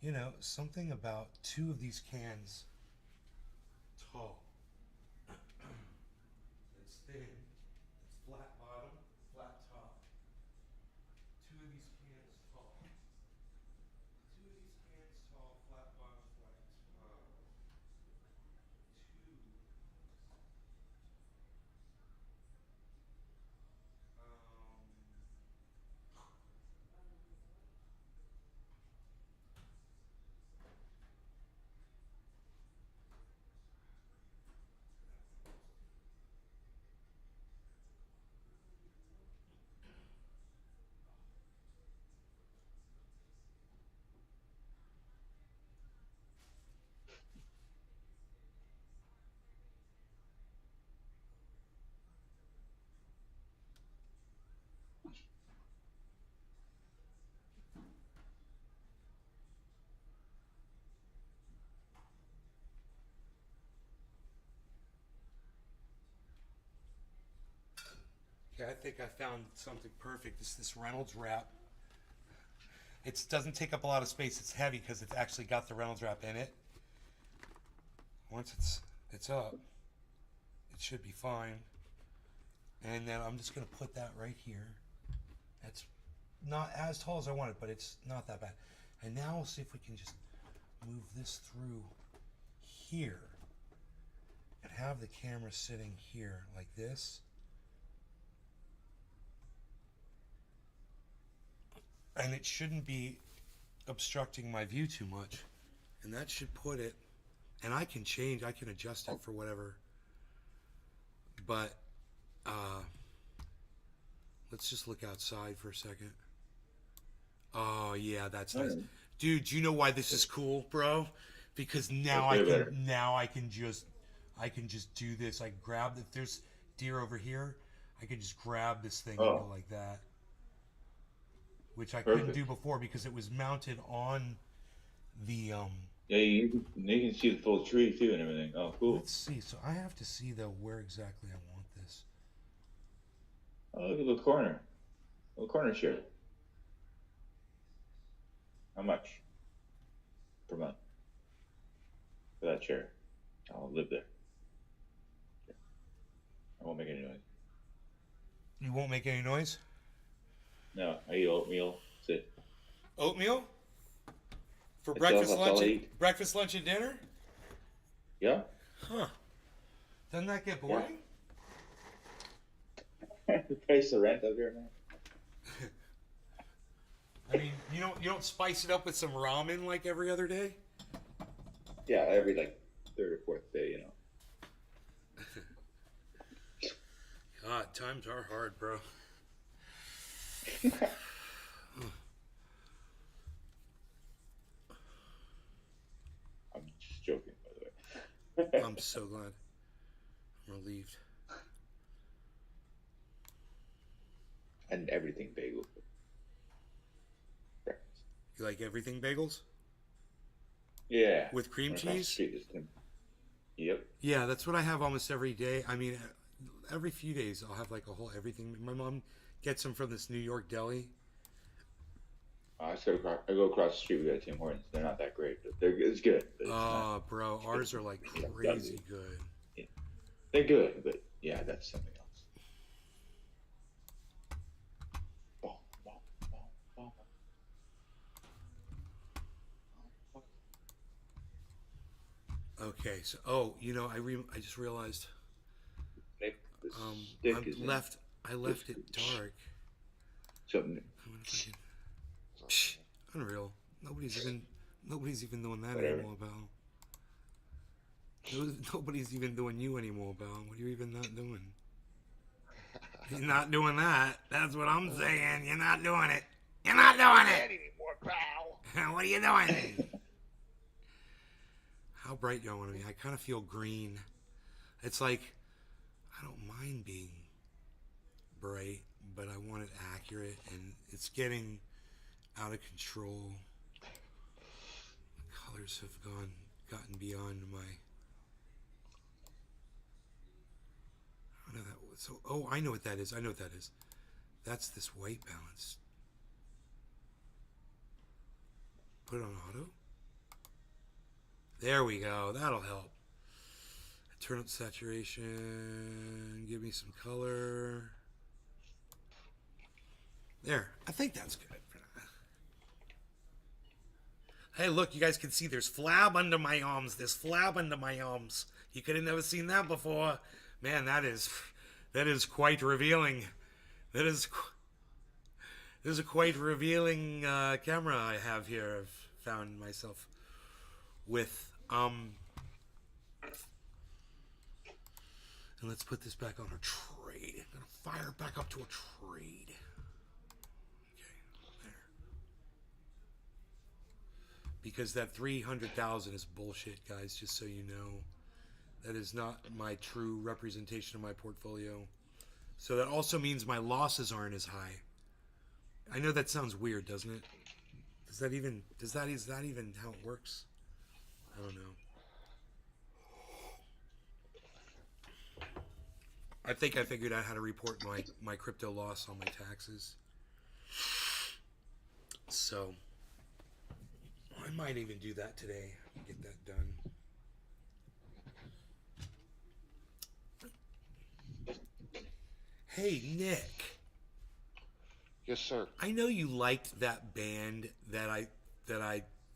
[SPEAKER 1] you know, something about two of these cans tall. It's thin. It's flat bottom, flat top. Two of these cans tall. Two of these cans tall, flat bottom, flat top. Two. Um, okay, I think I found something perfect. This Reynolds wrap. It doesn't take up a lot of space. It's heavy because it's actually got the Reynolds wrap in it. Once it's up, it should be fine. And then I'm just gonna put that right here. That's not as tall as I wanted, but it's not that bad. And now we'll see if we can just move this through here and have the camera sitting here like this. And it shouldn't be obstructing my view too much. And that should put it, and I can adjust it for whatever. But let's just look outside for a second. Oh yeah, that's nice. Dude, do you know why this is cool, bro? Because now I can just do this. I grab, if there's deer over here, I can just grab this thing and go like that. Which I couldn't do before because it was mounted on the
[SPEAKER 3] Yeah, you can see the full tree too and everything. Oh, cool.
[SPEAKER 1] Let's see. So I have to see though where exactly I want this.
[SPEAKER 3] Oh, look at the corner. Little corner share. How much per month for that chair? I'll live there. I won't make any noise.
[SPEAKER 1] You won't make any noise?
[SPEAKER 3] No, I eat oatmeal. That's it.
[SPEAKER 1] Oatmeal? For
[SPEAKER 3] That's all I eat.
[SPEAKER 1] breakfast, lunch, and dinner?
[SPEAKER 3] Yeah.
[SPEAKER 1] Huh. Doesn't that get boring?
[SPEAKER 3] The price of rent up here, man.
[SPEAKER 1] I mean, you don't spice it up with some ramen like every other day?
[SPEAKER 3] Yeah, every like third or fourth day, you know.
[SPEAKER 1] God, times are hard, bro.
[SPEAKER 3] I'm just joking, by the way.
[SPEAKER 1] I'm so glad. I'm relieved.
[SPEAKER 3] And everything bagel. Breakfast.
[SPEAKER 1] You like everything bagels?
[SPEAKER 3] Yeah.
[SPEAKER 1] With cream
[SPEAKER 3] Across the
[SPEAKER 1] cheese?
[SPEAKER 3] street is Yep.
[SPEAKER 1] Yeah, that's what I have almost every day. I mean, every few days I'll have like a whole everything. My mom gets them from this New York deli.
[SPEAKER 3] I go across the street. We got Tim Hortons. They're not that great, but it's good. But it's
[SPEAKER 1] Oh, bro, ours are like crazy good.
[SPEAKER 3] Yeah. They're good, but yeah, that's something else. Boom, boom, boom, boom.
[SPEAKER 1] Okay, so I just realized
[SPEAKER 3] Nick, the stick is
[SPEAKER 1] I left it dark.
[SPEAKER 3] something.
[SPEAKER 1] I wonder if I can- Psh, unreal. Nobody's even doing that
[SPEAKER 3] Whatever.
[SPEAKER 1] anymore, pal. Nobody's even doing you anymore, pal. What are you even not doing? You're not doing that. That's what I'm saying. You're not doing it. You're not doing it anymore, pal. What are you doing? How bright do I want to be? I kind of feel green. It's like I don't mind being bright, but I want it accurate, and it's getting out of control. The colors have gotten beyond my. I know that. So, I know what that is. That's this white balance. Put it on auto. There we go. That'll help. Turn up saturation. Give me some color. There. I think that's good for that. Hey, look, you guys can see there's flab under my arms. There's flab under my arms. You could have never seen that before. Man, that is quite revealing. This is a quite revealing camera I have here. I've found myself with. And let's put this back on a trade. I'm gonna fire it back up to a trade. Okay, there. Because that 300,000 is bullshit, guys. Just so you know, that is not my true representation of my portfolio. So that also means my losses aren't as high. I know that sounds weird, doesn't it? Is that even how it works? I don't know. I think I figured out how to report my crypto loss on my taxes. So I might even do that today. Get that done. Hey, Nick.
[SPEAKER 4] Yes, sir.
[SPEAKER 1] I know you liked that band that I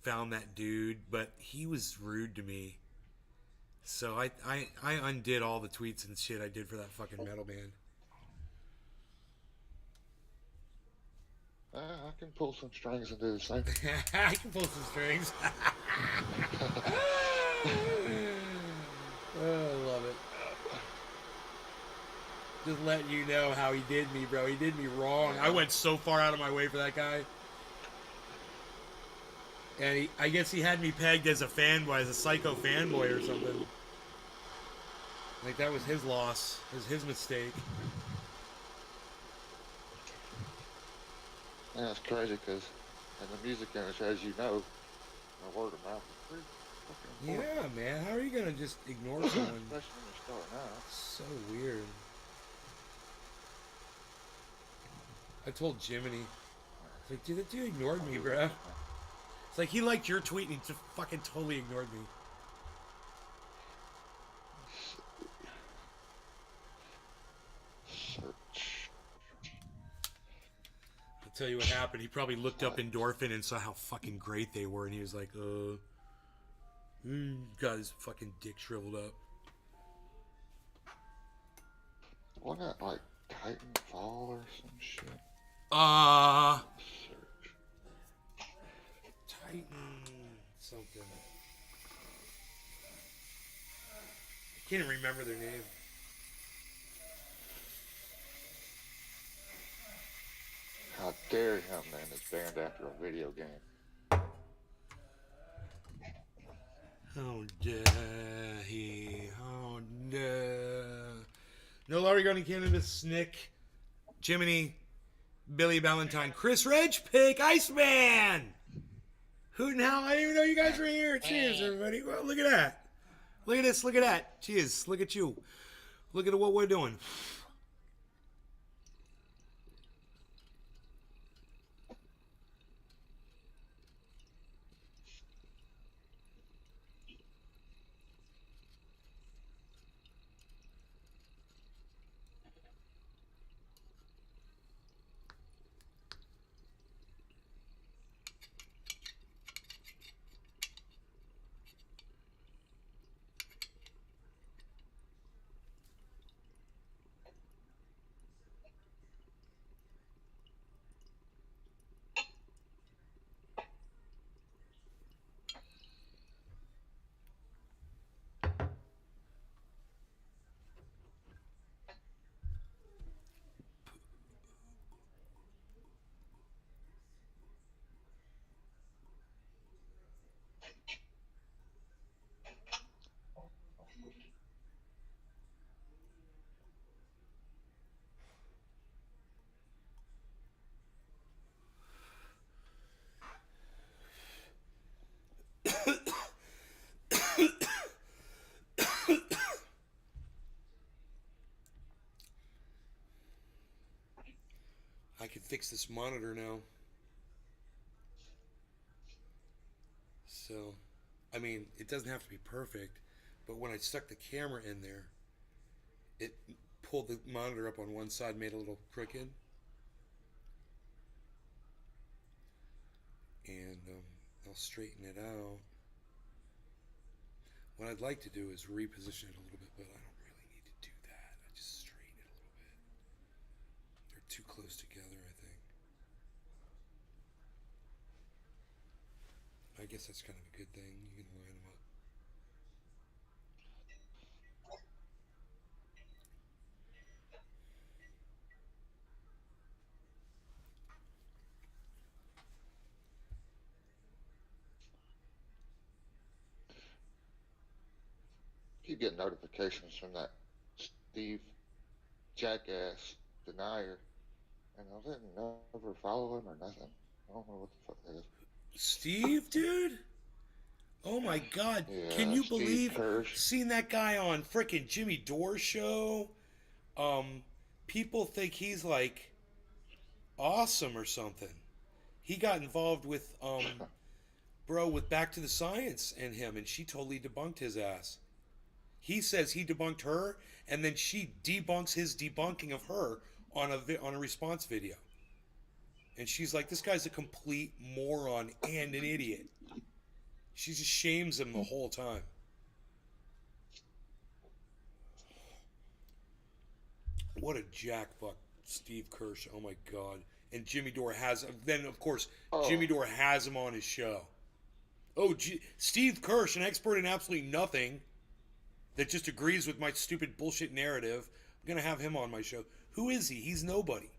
[SPEAKER 1] found that dude, but he was rude to me. So I undid all the tweets and shit I did for that fucking metal band.
[SPEAKER 4] I can pull some strings and do the same.
[SPEAKER 1] I can pull some strings. Oh, I love it. Just letting you know how he did me, bro. He did me wrong. I went so far out of my way for that guy. And I guess he had me pegged as a fanboy, as a psycho fanboy or something. Like, that was his loss. It was his mistake.
[SPEAKER 4] Yeah, it's crazy because in the music industry, as you know, the word of mouth is pretty fucking important.
[SPEAKER 1] Yeah, man. How are you going to just ignore someone?
[SPEAKER 4] Especially when you're starting out.
[SPEAKER 1] So weird. I told Jiminy. It's like, dude, that dude ignored me, bro. It's like he liked your tweet and he just fucking totally ignored me.
[SPEAKER 4] Search.
[SPEAKER 1] I'll tell you what happened. He probably looked up Endorphin and saw how fucking great they were, and he was like, got his fucking dick shriveled up.
[SPEAKER 4] Wasn't that like Titanfall or some shit? Search.
[SPEAKER 1] Titan something. I can't even remember their name.
[SPEAKER 4] How dare him, man, is banned after a video game.
[SPEAKER 1] How dare he? How dare. No Larry Garden Canada, Snick, Jiminy, Billy Valentine, Chris Reg Pick, Iceman! Hoot and Hell, I didn't even know you guys were here. Cheers, everybody. Well, look at that. Look at this, look at that. Cheers, look at you. Look at what we're doing. I can fix this monitor now. So, I mean, it doesn't have to be perfect, but when I stuck the camera in there, it pulled the monitor up on one side, made it a little crooked, and I'll straighten it out. What I'd like to do is reposition it a little bit, but I don't really need to do that. I just straighten it a little bit. They're too close together, I think. I guess that's kind of a good thing. You can line them up.
[SPEAKER 4] You get notifications from that Steve jackass denier, and I didn't never follow him or nothing. I don't know what the fuck that is.
[SPEAKER 1] Steve, dude? Oh my God! Can
[SPEAKER 4] Yeah,
[SPEAKER 1] you
[SPEAKER 4] Steve
[SPEAKER 1] believe
[SPEAKER 4] Kirsch.
[SPEAKER 1] seeing that guy on frickin' Jimmy Dore show? People think he's like awesome or something. He got involved with bro with Back to the Science and him, and she totally debunked his ass. He says he debunked her, and then she debunks his debunking of her on a response video. And she's like, "This guy's a complete moron and an idiot." She just shames him the whole time. What a jackfuck, Steve Kirsch. Oh my God. And Jimmy Dore has, then of course, Jimmy
[SPEAKER 4] Oh,
[SPEAKER 1] Dore has him on his show. Oh, Steve Kirsch, an expert in absolutely nothing that just agrees with my stupid bullshit narrative. I'm going to have him on my show. Who is he? He's nobody.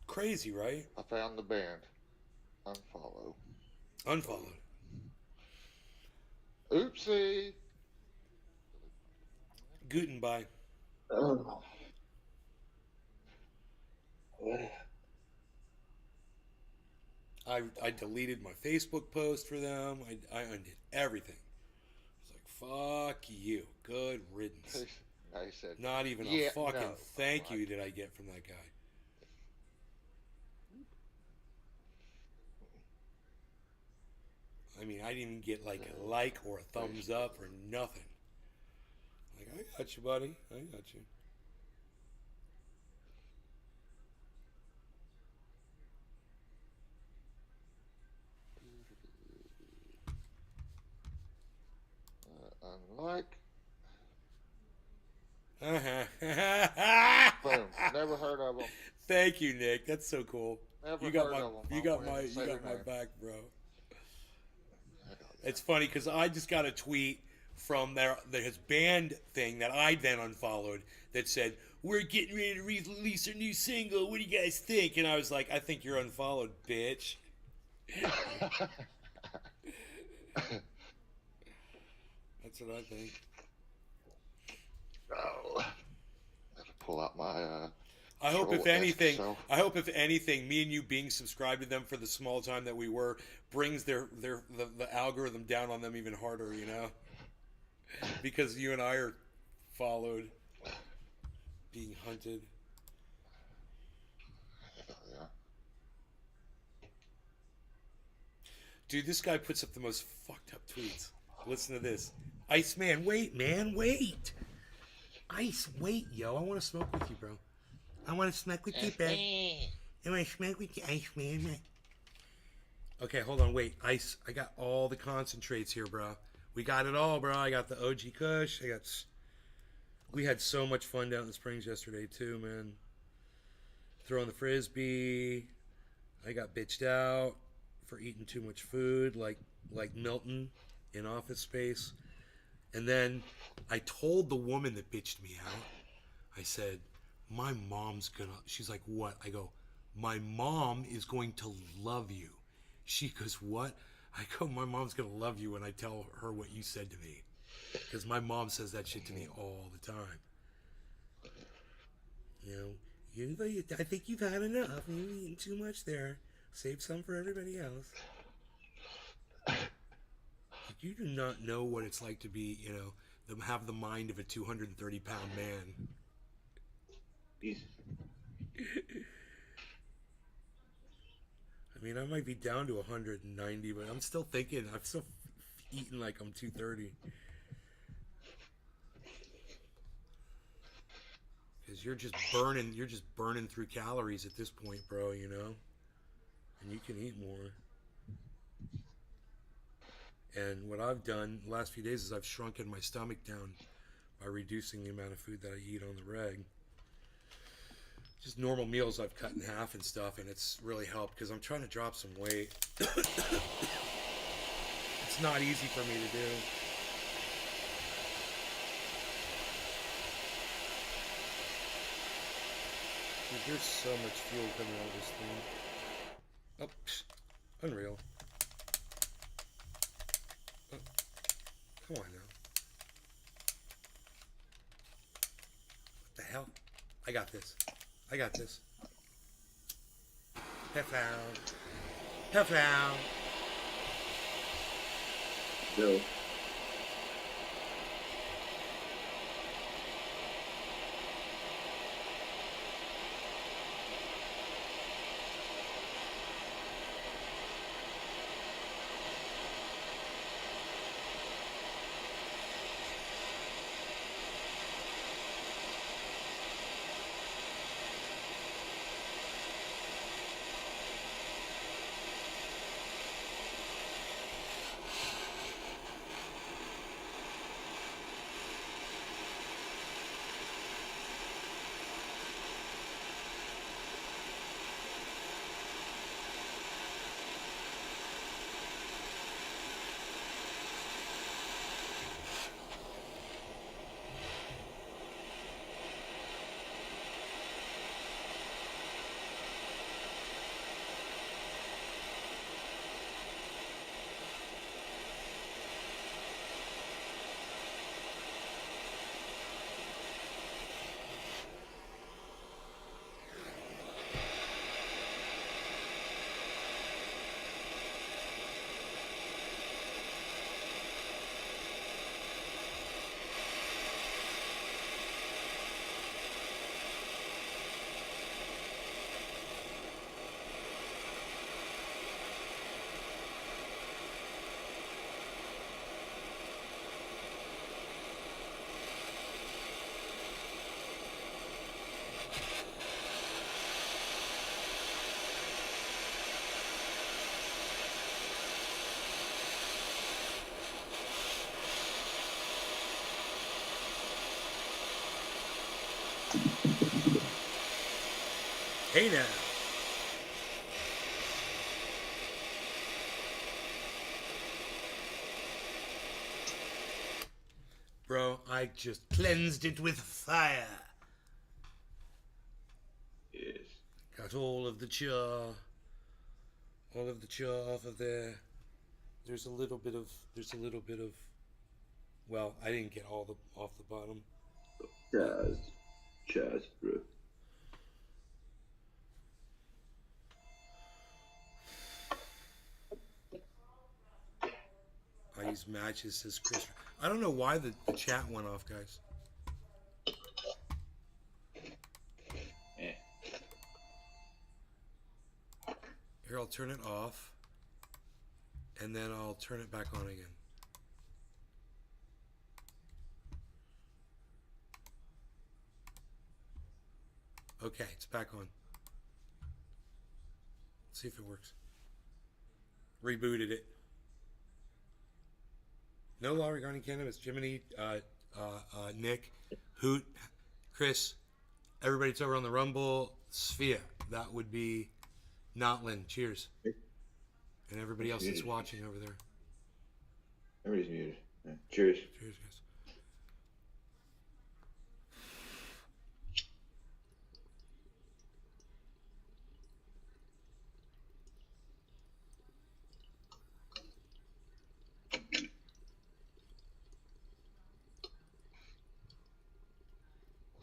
[SPEAKER 1] Crazy, right?
[SPEAKER 4] I found the band. Unfollow.
[SPEAKER 1] Unfollowed.
[SPEAKER 4] Oopsie.
[SPEAKER 1] Guten bye.
[SPEAKER 3] Oh. What?
[SPEAKER 1] I deleted my Facebook post for them. I undid everything. It's like, fuck you. Good riddance.
[SPEAKER 4] I said,
[SPEAKER 1] Not even
[SPEAKER 4] yeah,
[SPEAKER 1] a fucking
[SPEAKER 4] no.
[SPEAKER 1] thank
[SPEAKER 4] I'm
[SPEAKER 1] you
[SPEAKER 4] like,
[SPEAKER 1] did I get from that guy. I mean, I didn't even get like a like or a thumbs up or nothing. Like, I got you, buddy. I got you.
[SPEAKER 4] unlike.
[SPEAKER 1] Uh-huh.
[SPEAKER 4] Boom. Never heard of them.
[SPEAKER 1] Thank you, Nick. That's so cool.
[SPEAKER 4] Never
[SPEAKER 1] You got
[SPEAKER 4] heard
[SPEAKER 1] my
[SPEAKER 4] of them.
[SPEAKER 1] you
[SPEAKER 4] I'm
[SPEAKER 1] got
[SPEAKER 4] gonna
[SPEAKER 1] my
[SPEAKER 4] say
[SPEAKER 1] you
[SPEAKER 4] their
[SPEAKER 1] got my
[SPEAKER 4] name.
[SPEAKER 1] back, bro. It's funny because I just got a tweet from his band thing that I then unfollowed that said, "We're getting ready to release a new single. What do you guys think?" And I was like, "I think you're unfollowed, bitch." That's what I think.
[SPEAKER 4] Oh, I have to pull out my
[SPEAKER 1] I hope if
[SPEAKER 4] troll-esque
[SPEAKER 1] anything,
[SPEAKER 4] self.
[SPEAKER 1] I hope if anything, me and you being subscribed to them for the small time that we were brings the algorithm down on them even harder, you know? Because you and I are followed, being hunted.
[SPEAKER 4] Yeah.
[SPEAKER 1] Dude, this guy puts up the most fucked up tweets. Listen to this. Iceman, wait, man, wait. Ice, wait, yo. I want to smoke with you, bro. I want to smoke with you, bro. I want to smoke with you, Iceman. Okay, hold on, wait. Ice, I got all the concentrates here, bro. We got it all, bro. I got the OG Kush. We had so much fun down in the Springs yesterday, too, man. Throwing the frisbee. I got bitched out for eating too much food, like Milton in Office Space. And then I told the woman that bitched me out, I said, my mom's gonna, she's like, what? I go, my mom is going to love you. She goes, what? I go, my mom's gonna love you when I tell her what you said to me. Because my mom says that shit to me all the time. You know, I think you've had enough. You've eaten too much there. Save some for everybody else. You do not know what it's like to be, you know, have the mind of a 230-pound man.
[SPEAKER 3] Jesus.
[SPEAKER 1] I I mean, I might be down to 190, but I'm still thinking. I'm still eating like I'm 230. Because you're just burning. You're just burning through calories at this point, bro. You know, and you can eat more. And what I've done the last few days is I've shrunken my stomach down by reducing the amount of food that I eat on the reg. Just normal meals I've cut in half and stuff, and it's really helped because I'm trying to drop some weight. It's not easy for me to do. Dude, there's so much fuel coming out of this thing. Oh, unreal. Oh, come on now. What the hell? I got this. I got this. Hef out. Hef out.
[SPEAKER 3] Bill.
[SPEAKER 1] Hey now. Bro, I just cleansed it with fire.
[SPEAKER 3] Yes.
[SPEAKER 1] Got all of the char off of there. There's a little bit of, well, I didn't get all the off the bottom.
[SPEAKER 3] Chaz, bro.
[SPEAKER 1] I use matches, says Chris. I don't know why the chat went off, guys.
[SPEAKER 3] Eh.
[SPEAKER 1] Here, I'll turn it off. And then I'll turn it back on again. Okay, it's back on. Let's see if it works. Rebooted it. No law regarding cannabis. Jiminy, Nick, Hoot, Chris, everybody that's over on the Rumble, Sophia. That would be Notlin. Cheers. And everybody else that's watching over there.
[SPEAKER 3] Everybody's muted. Yeah. Cheers.
[SPEAKER 1] Cheers, guys.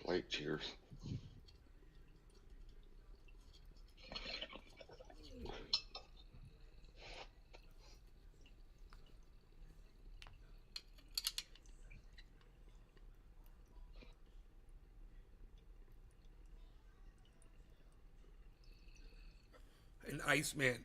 [SPEAKER 4] Late cheers.
[SPEAKER 1] And Iceman,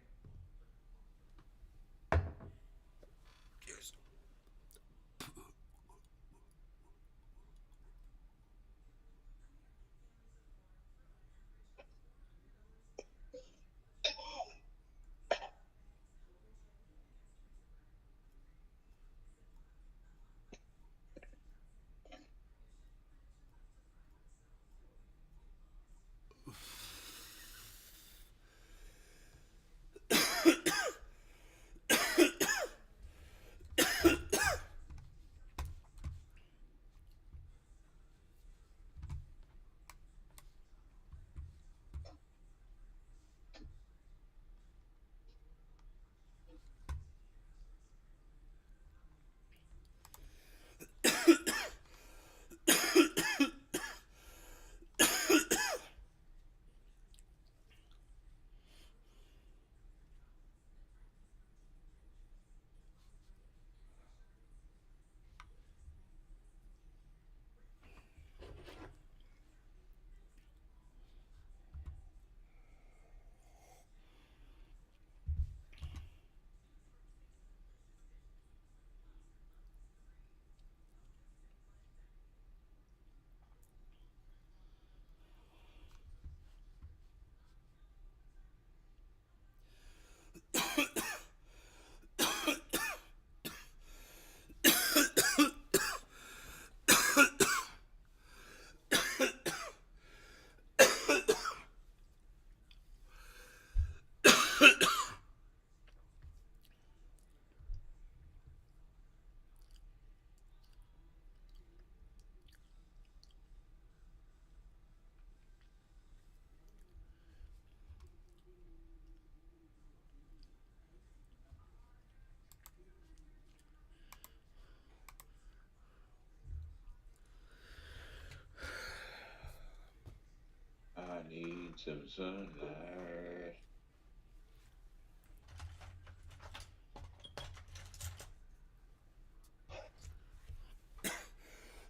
[SPEAKER 3] Some sunlight.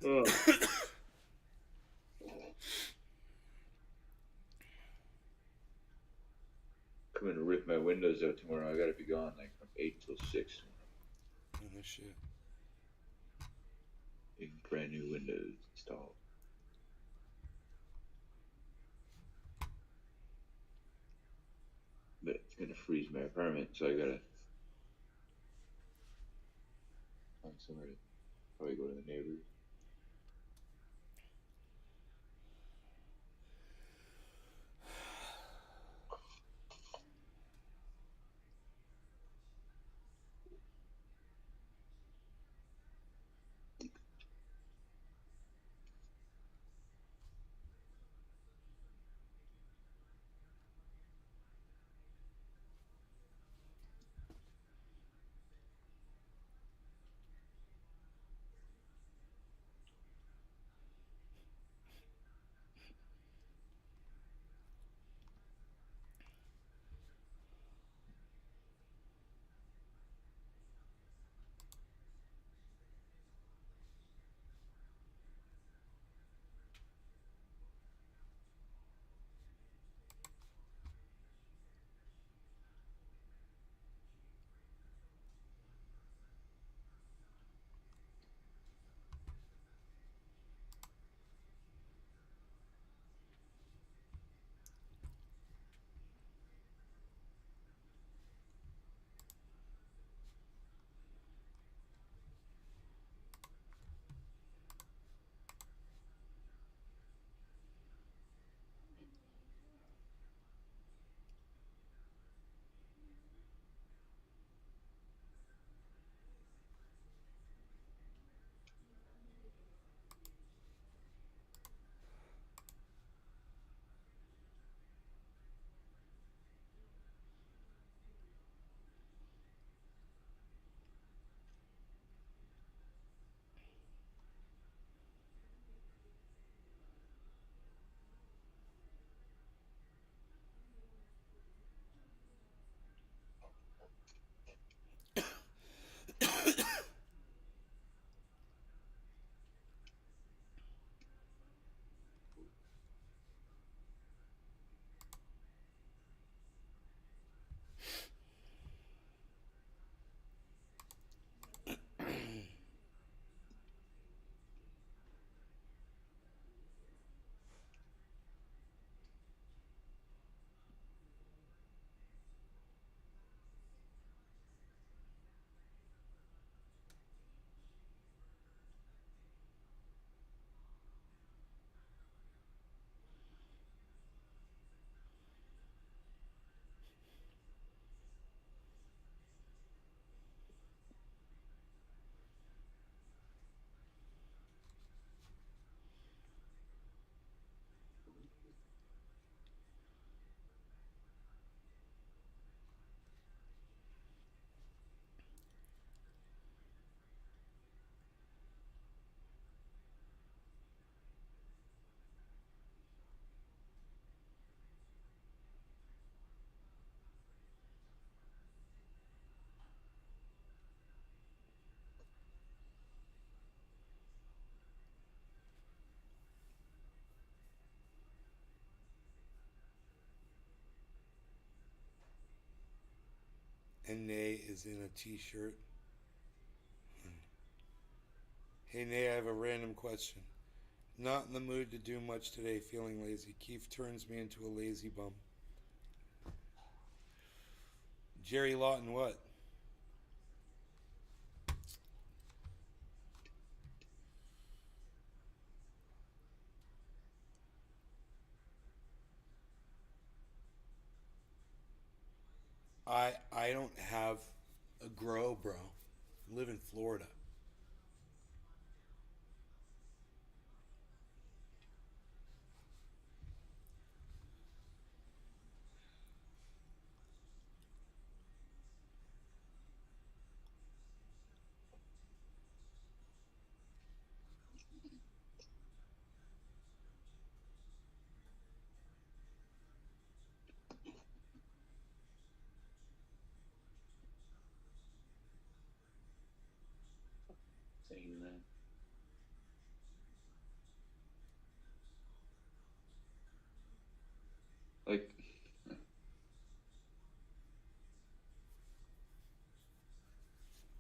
[SPEAKER 3] Oh. Coming to rip my windows out tomorrow. I gotta be gone like from 8 till 6 tomorrow.
[SPEAKER 1] Oh, no shit.
[SPEAKER 3] Getting brand new windows installed. But it's gonna freeze my apartment, so I gotta find somewhere to probably go to the neighbors.
[SPEAKER 1] And Nay is in a t-shirt. Hey Nay, I have a random question. Not in the mood to do much today, feeling lazy. Keith turns me into a lazy bum. Jerry Lawton, what? I don't have a grow, bro. I live in Florida.
[SPEAKER 3] Like,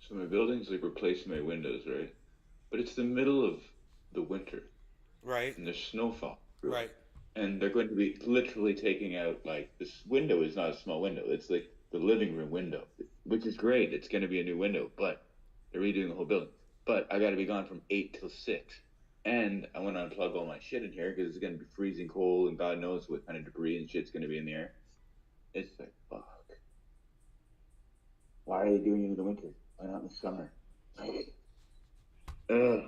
[SPEAKER 3] so my building's like replacing my windows, right? But it's the middle of the winter
[SPEAKER 1] Right.
[SPEAKER 3] and there's snowfall everywhere.
[SPEAKER 1] Right.
[SPEAKER 3] And they're going to be literally taking out, like, this window is not a small window. It's like the living room window, which is great. It's going to be a new window, but they're redoing the whole building. But I got to be gone from 8 till 6. And I want to unplug all my shit in here because it's going to be freezing cold and God knows what kind of debris and shit's going to be in the air. It's like, fuck. Why are they doing it in the winter? Why not in the summer? Ugh.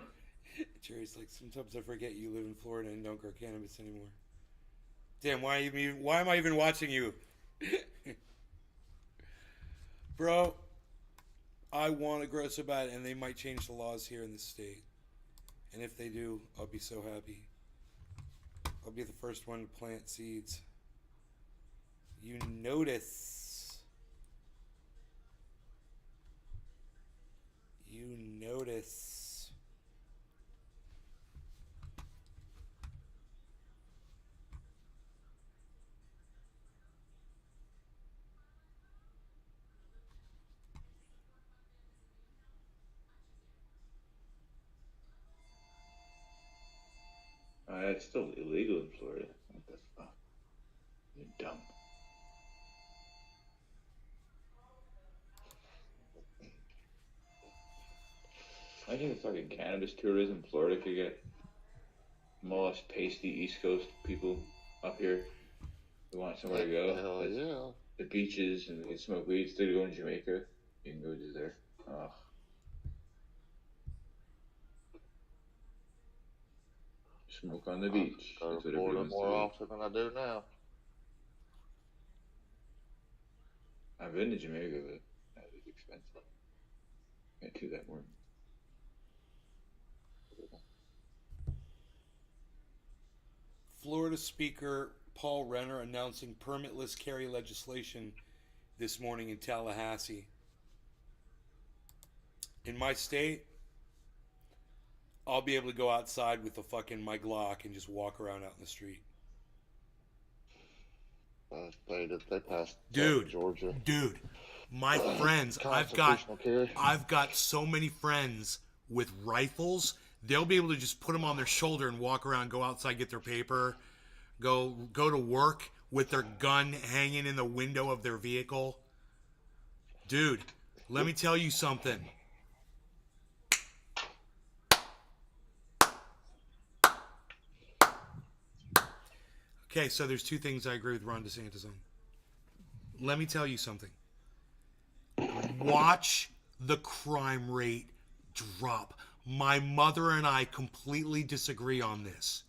[SPEAKER 1] Jerry's like, sometimes I forget you live in Florida and don't grow cannabis anymore. Damn, why am I even watching you? Bro, I want to grow so bad, and they might change the laws here in this state. And if they do, I'll be so happy. I'll be the first one to plant seeds. You notice. You notice.
[SPEAKER 3] It's still illegal in Florida. What the fuck? You're dumb. Imagine if fucking cannabis tourism in Florida could get mollusk pasty East Coast people up here who want somewhere to go.
[SPEAKER 4] Hell yeah.
[SPEAKER 3] The beaches and they can smoke weed. Instead of going to Jamaica, you can go to there. Oh. Smoke on the beach.
[SPEAKER 4] Go
[SPEAKER 3] That's
[SPEAKER 4] to
[SPEAKER 3] what
[SPEAKER 4] Florida
[SPEAKER 3] everyone's
[SPEAKER 4] more
[SPEAKER 3] doing.
[SPEAKER 4] often than I do now.
[SPEAKER 3] I've been to Jamaica, but that was expensive. Can't do that more.
[SPEAKER 1] Florida Speaker Paul Renner announcing permitless carry legislation this morning in Tallahassee. In my state, I'll be able to go outside with my Glock and just walk around out in the street.
[SPEAKER 4] They passed
[SPEAKER 1] Dude,
[SPEAKER 4] Georgia.
[SPEAKER 1] Dude, my friends, I've got so many friends with rifles. They'll be able to just put them on their shoulder and walk around, go outside, get their paper, go to work with their gun hanging in the window of their vehicle. Dude, let me tell you something. Okay, so there's two things I agree with Ron DeSantis on. Let me tell you something. Watch the crime rate drop. My mother and I completely disagree on this.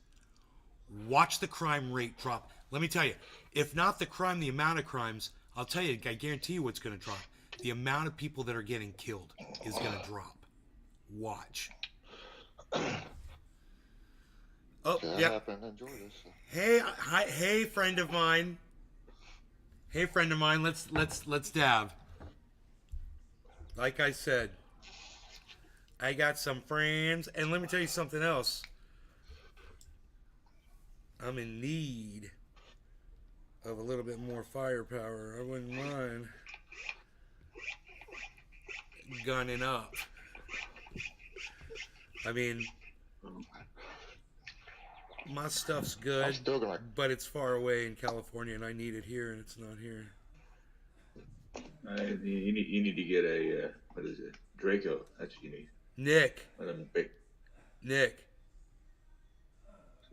[SPEAKER 1] Watch the crime rate drop. Let me tell you, if not the crime, the amount of crimes, I'll tell you, I guarantee you what's going to drop. The amount of people that are getting killed is going to drop. Watch. Oh,
[SPEAKER 4] that
[SPEAKER 1] yeah.
[SPEAKER 4] happened in Georgia. So.
[SPEAKER 1] Hey, friend of mine. Hey, friend of mine. Let's dab. Like I said, I got some friends, and let me tell you something else. I'm in need of a little bit more firepower. I wouldn't mind gunning up. I mean, my stuff's good, but it's far away in California, and I need it here, and it's not here.
[SPEAKER 3] You need to get a, what is it? Draco. That's what you need.
[SPEAKER 1] Nick.
[SPEAKER 3] Nick.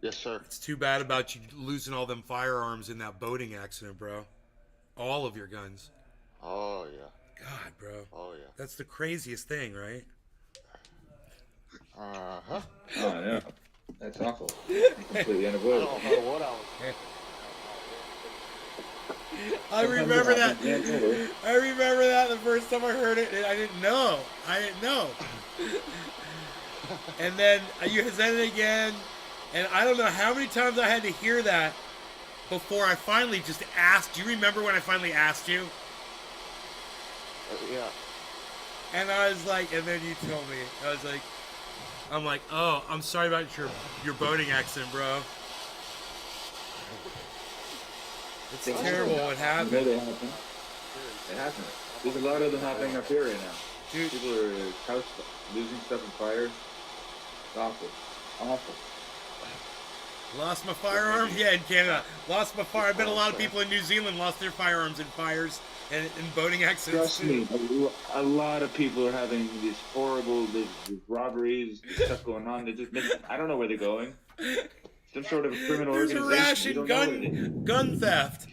[SPEAKER 4] Yes, sir.
[SPEAKER 1] It's too bad about you losing all them firearms in that boating accident, bro. All of your guns.
[SPEAKER 4] Oh, yeah.
[SPEAKER 1] God, bro.
[SPEAKER 4] Oh, yeah.
[SPEAKER 1] That's the craziest thing, right?
[SPEAKER 4] Uh-huh.
[SPEAKER 3] Oh, no. That's awful. Completely unavoidable.
[SPEAKER 4] I don't know what I was...
[SPEAKER 1] I remember that. I remember that the first time I heard it, and I didn't know. And then you said it again, and I don't know how many times I had to hear that before I finally just asked. Do you remember when I finally asked you?
[SPEAKER 4] Yeah.
[SPEAKER 1] And I was like, and then you told me. I'm like, oh, I'm sorry about your boating accident, bro. It's
[SPEAKER 3] They
[SPEAKER 1] terrible what
[SPEAKER 3] I know
[SPEAKER 1] happened.
[SPEAKER 3] they happen. It happens. There's a lot of them happening up here right now.
[SPEAKER 1] Dude,
[SPEAKER 3] People are losing stuff in fires. It's awful. Awful.
[SPEAKER 1] lost my firearm? Yeah, in Canada. Lost my fire. I bet a lot of people in New Zealand lost their firearms in fires and in boating accidents
[SPEAKER 3] Trust me,
[SPEAKER 1] too.
[SPEAKER 3] a lot of people are having these horrible these robberies, this stuff going on. They're just missing. I don't know where they're going. Some sort of a criminal
[SPEAKER 1] There's a
[SPEAKER 3] organization. We
[SPEAKER 1] ration
[SPEAKER 3] don't know what it is.
[SPEAKER 1] gun theft.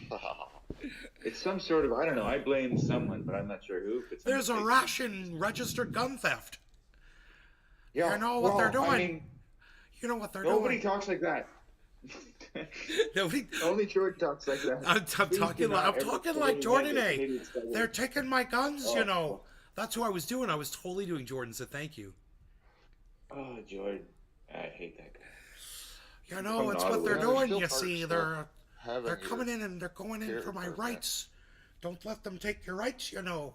[SPEAKER 3] It's some sort of, I don't know. I blame someone, but I'm not sure who. If it's
[SPEAKER 1] There's a
[SPEAKER 3] Facebook.
[SPEAKER 1] ration registered gun theft.
[SPEAKER 3] Yeah,
[SPEAKER 1] You know what they're doing.
[SPEAKER 3] I mean,
[SPEAKER 1] You know what they're
[SPEAKER 3] nobody
[SPEAKER 1] doing.
[SPEAKER 3] talks like that.
[SPEAKER 1] Nobody.
[SPEAKER 3] Only Jordan talks like that.
[SPEAKER 1] I'm
[SPEAKER 3] Please
[SPEAKER 1] talking
[SPEAKER 3] do
[SPEAKER 1] like
[SPEAKER 3] not
[SPEAKER 1] I'm
[SPEAKER 3] ever
[SPEAKER 1] talking
[SPEAKER 3] say
[SPEAKER 1] like
[SPEAKER 3] that
[SPEAKER 1] Jordan
[SPEAKER 3] the
[SPEAKER 1] A.
[SPEAKER 3] Canadians say
[SPEAKER 1] They're
[SPEAKER 3] that.
[SPEAKER 1] taking my guns, you
[SPEAKER 3] Oh,
[SPEAKER 1] know. That's what I was doing. I was totally doing Jordan, so thank you.
[SPEAKER 3] oh, Jordan. I hate that guy.
[SPEAKER 1] You know,
[SPEAKER 3] From
[SPEAKER 1] it's what
[SPEAKER 3] Ottawa.
[SPEAKER 1] they're
[SPEAKER 4] Yeah,
[SPEAKER 1] doing,
[SPEAKER 4] still
[SPEAKER 1] you
[SPEAKER 4] hurts
[SPEAKER 1] see.
[SPEAKER 4] though, having
[SPEAKER 1] They're
[SPEAKER 4] your
[SPEAKER 1] coming in and they're going in
[SPEAKER 4] character
[SPEAKER 1] for my
[SPEAKER 4] permit.
[SPEAKER 1] rights. Don't let them take your rights, you know.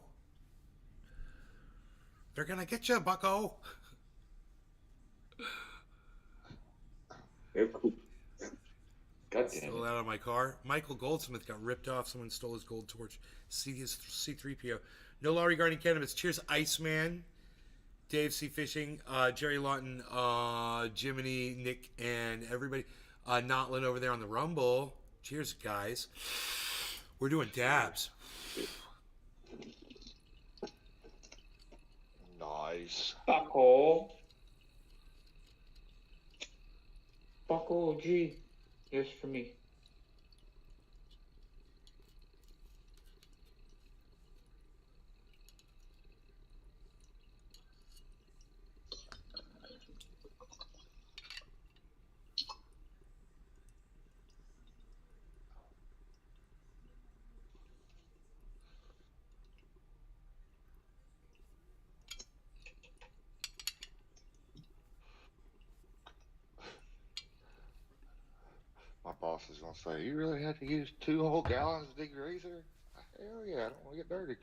[SPEAKER 1] They're gonna get you, bucko.
[SPEAKER 3] They're cool. God damn
[SPEAKER 1] Stole
[SPEAKER 3] it.
[SPEAKER 1] out of my car. Michael Goldsmith got ripped off. Someone stole his gold torch. See his C3PO. No law regarding cannabis. Cheers, Iceman. Dave C. Fishing. Jerry Lawton. Jiminy, Nick, and everybody. Notlin over there on the Rumble. Cheers, guys. We're doing dabs.
[SPEAKER 4] Nice.
[SPEAKER 3] Bucko. Bucko, G. Here's for me.
[SPEAKER 4] My boss is gonna say, "You really had to use 2 whole gallons of degreaser?" Hell yeah, I don't want to get dirty.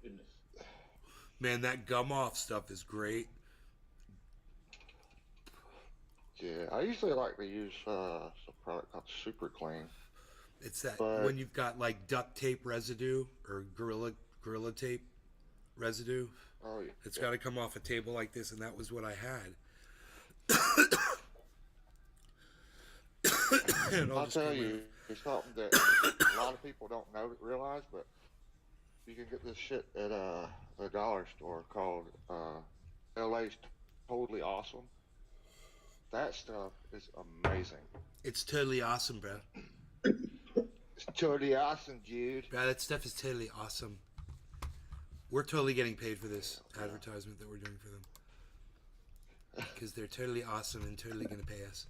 [SPEAKER 3] Goodness.
[SPEAKER 1] Man, that gum off stuff is great.
[SPEAKER 4] Yeah, I usually like to use some product called Super Clean.
[SPEAKER 1] It's that
[SPEAKER 4] But
[SPEAKER 1] when you've got like duct tape residue or gorilla tape residue.
[SPEAKER 4] oh yeah,
[SPEAKER 1] It's
[SPEAKER 4] yeah.
[SPEAKER 1] got to come off a table like this, and that was what I had. And I'll
[SPEAKER 4] I'll
[SPEAKER 1] just
[SPEAKER 4] tell
[SPEAKER 1] go with
[SPEAKER 4] you,
[SPEAKER 1] it.
[SPEAKER 4] it's something that a lot of people don't realize, but you can get this shit at the dollar store called LA's Totally Awesome. That stuff is amazing.
[SPEAKER 1] It's totally awesome, bro.
[SPEAKER 4] It's totally awesome, dude.
[SPEAKER 1] Bro, that stuff is totally awesome. We're totally getting paid for this advertisement that we're doing for them. Because they're totally awesome and totally going to pay us.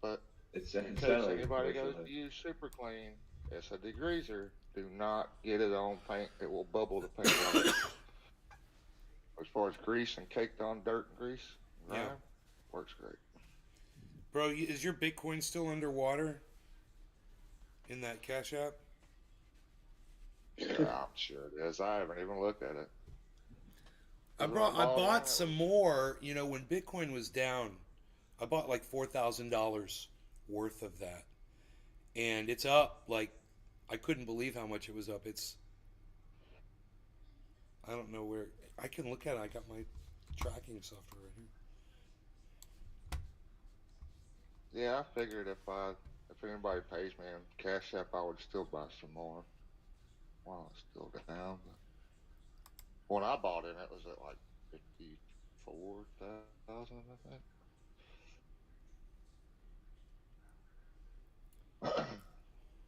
[SPEAKER 4] But
[SPEAKER 3] It's
[SPEAKER 4] in
[SPEAKER 3] sounds
[SPEAKER 4] case
[SPEAKER 3] like a
[SPEAKER 4] anybody goes
[SPEAKER 3] commercial.
[SPEAKER 4] to use Super Clean, it's a degreaser. Do not get it on paint. It will bubble the paint on it. As far as grease and caked on dirt and grease,
[SPEAKER 1] Yeah.
[SPEAKER 4] grime, works great.
[SPEAKER 1] Bro, is your Bitcoin still underwater? In that Cash App?
[SPEAKER 4] Yeah, I'm sure it is. I haven't even looked at it.
[SPEAKER 1] I bought some more, you know, when Bitcoin was down. I bought like $4,000 worth of that. And it's up, like, I couldn't believe how much it was up. I don't know where, I can look at it. I got my tracking software right here.
[SPEAKER 4] Yeah, I figured if anybody pays me in Cash App, I would still buy some more while it's still down. But when I bought it, it was at like 54,000, I think.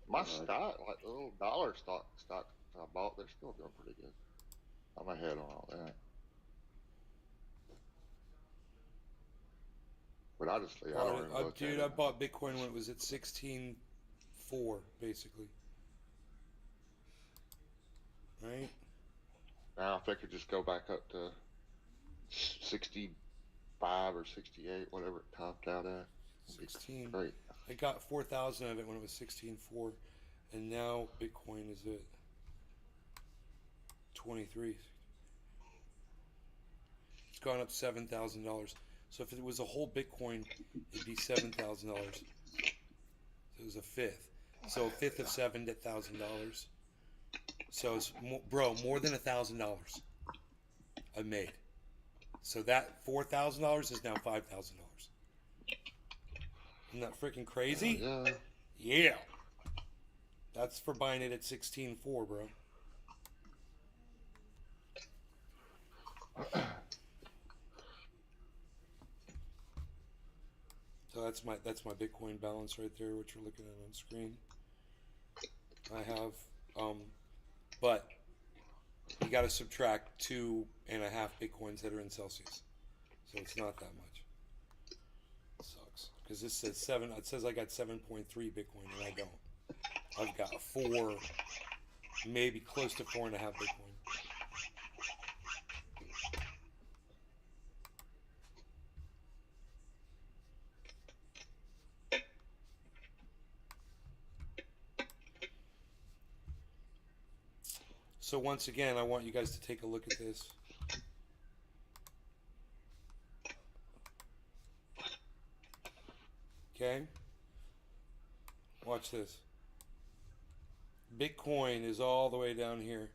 [SPEAKER 4] My stock, like the little dollar stocks I bought, they're still doing pretty good. I'm ahead on all that. But honestly, I don't even look at
[SPEAKER 1] Dude,
[SPEAKER 4] it.
[SPEAKER 1] I bought Bitcoin when it was at 16.4, basically. Right?
[SPEAKER 4] Now, if I could just go back up to 65 or 68, whatever it topped out at, it'd be
[SPEAKER 1] 16.
[SPEAKER 4] great.
[SPEAKER 1] I got 4,000 of it when it was 16.4, and now Bitcoin is at 23. It's gone up $7,000. So if it was a whole Bitcoin, it'd be $7,000. It was a fifth. So a fifth of $7,000. So it's more than $1,000 I made. So that $4,000 is now $5,000. Isn't that freaking crazy?
[SPEAKER 4] Yeah.
[SPEAKER 1] Yeah. That's for buying it at 16.4, bro. So that's my Bitcoin balance right there, what you're looking at on screen. I have, but you got to subtract 2.5 Bitcoins that are in Celsius, so it's not that much. It sucks because this says 7. It says I got 7.3 Bitcoin, and I don't. I've got 4, maybe close to 4.5 Bitcoin. So once again, I want you guys to take a look at this. Okay? Watch this. Bitcoin is all the way down here.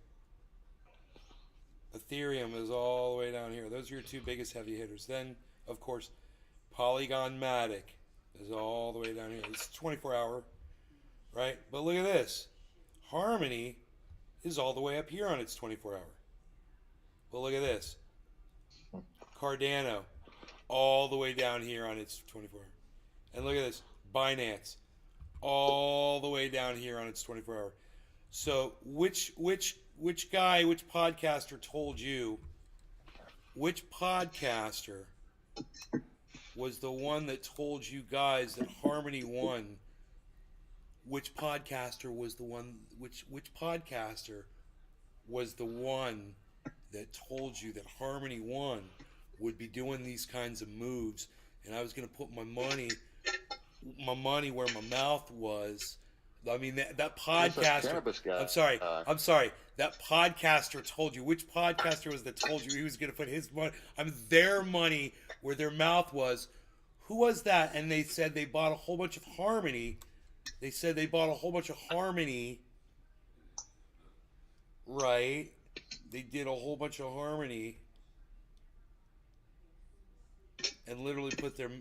[SPEAKER 1] Ethereum is all the way down here. Those are your two biggest heavy hitters. Then, of course, Polygon Matic is all the way down here. It's 24-hour, right? But look at this. Harmony is all the way up here on its 24-hour. But look at this. Cardano, all the way down here on its 24-hour. And look at this. Binance, all the way down here on its 24-hour. So which podcaster told you, which podcaster was the one that told you guys that Harmony won? Which podcaster was the one, which podcaster was the one that told you that Harmony One would be doing these kinds of moves, and I was going to put my money where my mouth was? I mean, that podcaster. I'm sorry. That podcaster told you. Which podcaster was that told you he was going to put his money? Their money where their mouth was. Who was that? And they said they bought a whole bunch of Harmony. They said they bought a whole bunch of Harmony. Right? They did a whole bunch of Harmony. And literally put their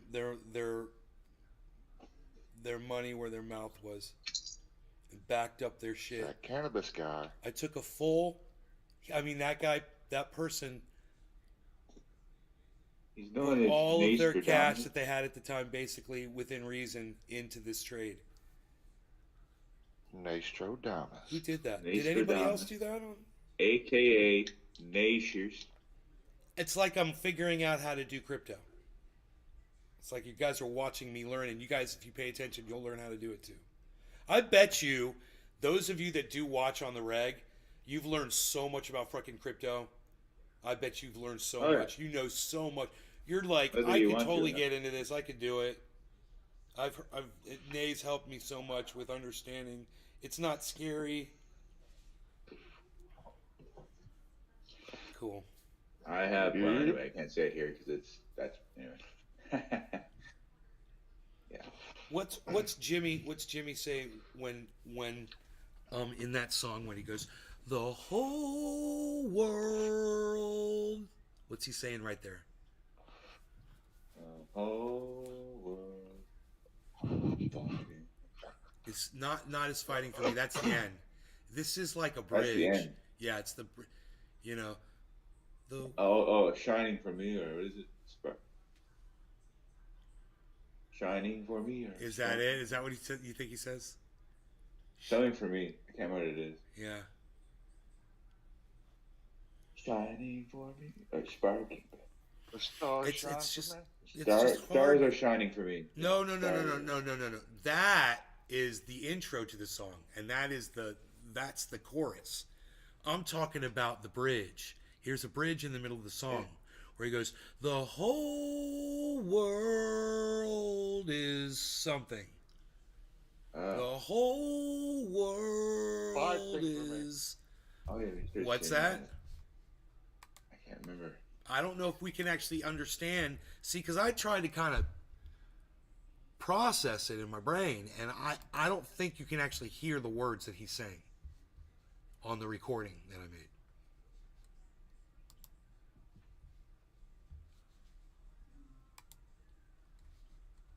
[SPEAKER 1] money where their mouth was. And backed up their shit.
[SPEAKER 4] That cannabis guy.
[SPEAKER 1] I took that person,
[SPEAKER 3] He's known
[SPEAKER 1] put
[SPEAKER 3] as
[SPEAKER 1] all of their
[SPEAKER 3] Nostradamus.
[SPEAKER 1] cash that they had at the time, basically within reason, into this trade.
[SPEAKER 4] Nostradamus.
[SPEAKER 1] Who did that? Did anybody else do that?
[SPEAKER 3] AKA Nashers.
[SPEAKER 1] It's like I'm figuring out how to do crypto. It's like you guys are watching me learn, and you guys, if you pay attention, you'll learn how to do it too. I bet you, those of you that do watch on the reg, you've learned so much about fucking crypto. I bet you've learned so much. You know so much. You're like, I could totally get into this. I could do it. Nay's helped me so much with understanding. It's not scary. Cool.
[SPEAKER 3] I have, well, anyway, I can't say it here because anyway. Yeah.
[SPEAKER 1] What's Jimmy say when in that song when he goes, the whole world, what's he saying right there?
[SPEAKER 3] The whole world.
[SPEAKER 1] It's not as fighting for me. That's the end. This is like a bridge.
[SPEAKER 3] That's the end.
[SPEAKER 1] Yeah, it's the, the.
[SPEAKER 3] Shining for me, or what is it? Shining for me, or
[SPEAKER 1] is that it? Is that what he said? You think he says?
[SPEAKER 3] Shining for me. I can't remember what it is.
[SPEAKER 1] Yeah.
[SPEAKER 3] Shining for me, or sparking.
[SPEAKER 4] The stars
[SPEAKER 1] It's
[SPEAKER 4] shine
[SPEAKER 1] just.
[SPEAKER 4] for me.
[SPEAKER 1] It's just hard.
[SPEAKER 3] Stars are shining for me.
[SPEAKER 1] No. That is the intro to the song, and that's the chorus. I'm talking about the bridge. Here's a bridge in the middle of the song where he goes, the whole world is something. The whole world is.
[SPEAKER 3] Oh, yeah,
[SPEAKER 1] What's that?
[SPEAKER 3] remember.
[SPEAKER 1] I don't know if we can actually understand. See, because I tried to kind of process it in my brain, and I don't think you can actually hear the words that he's saying on the recording that I made.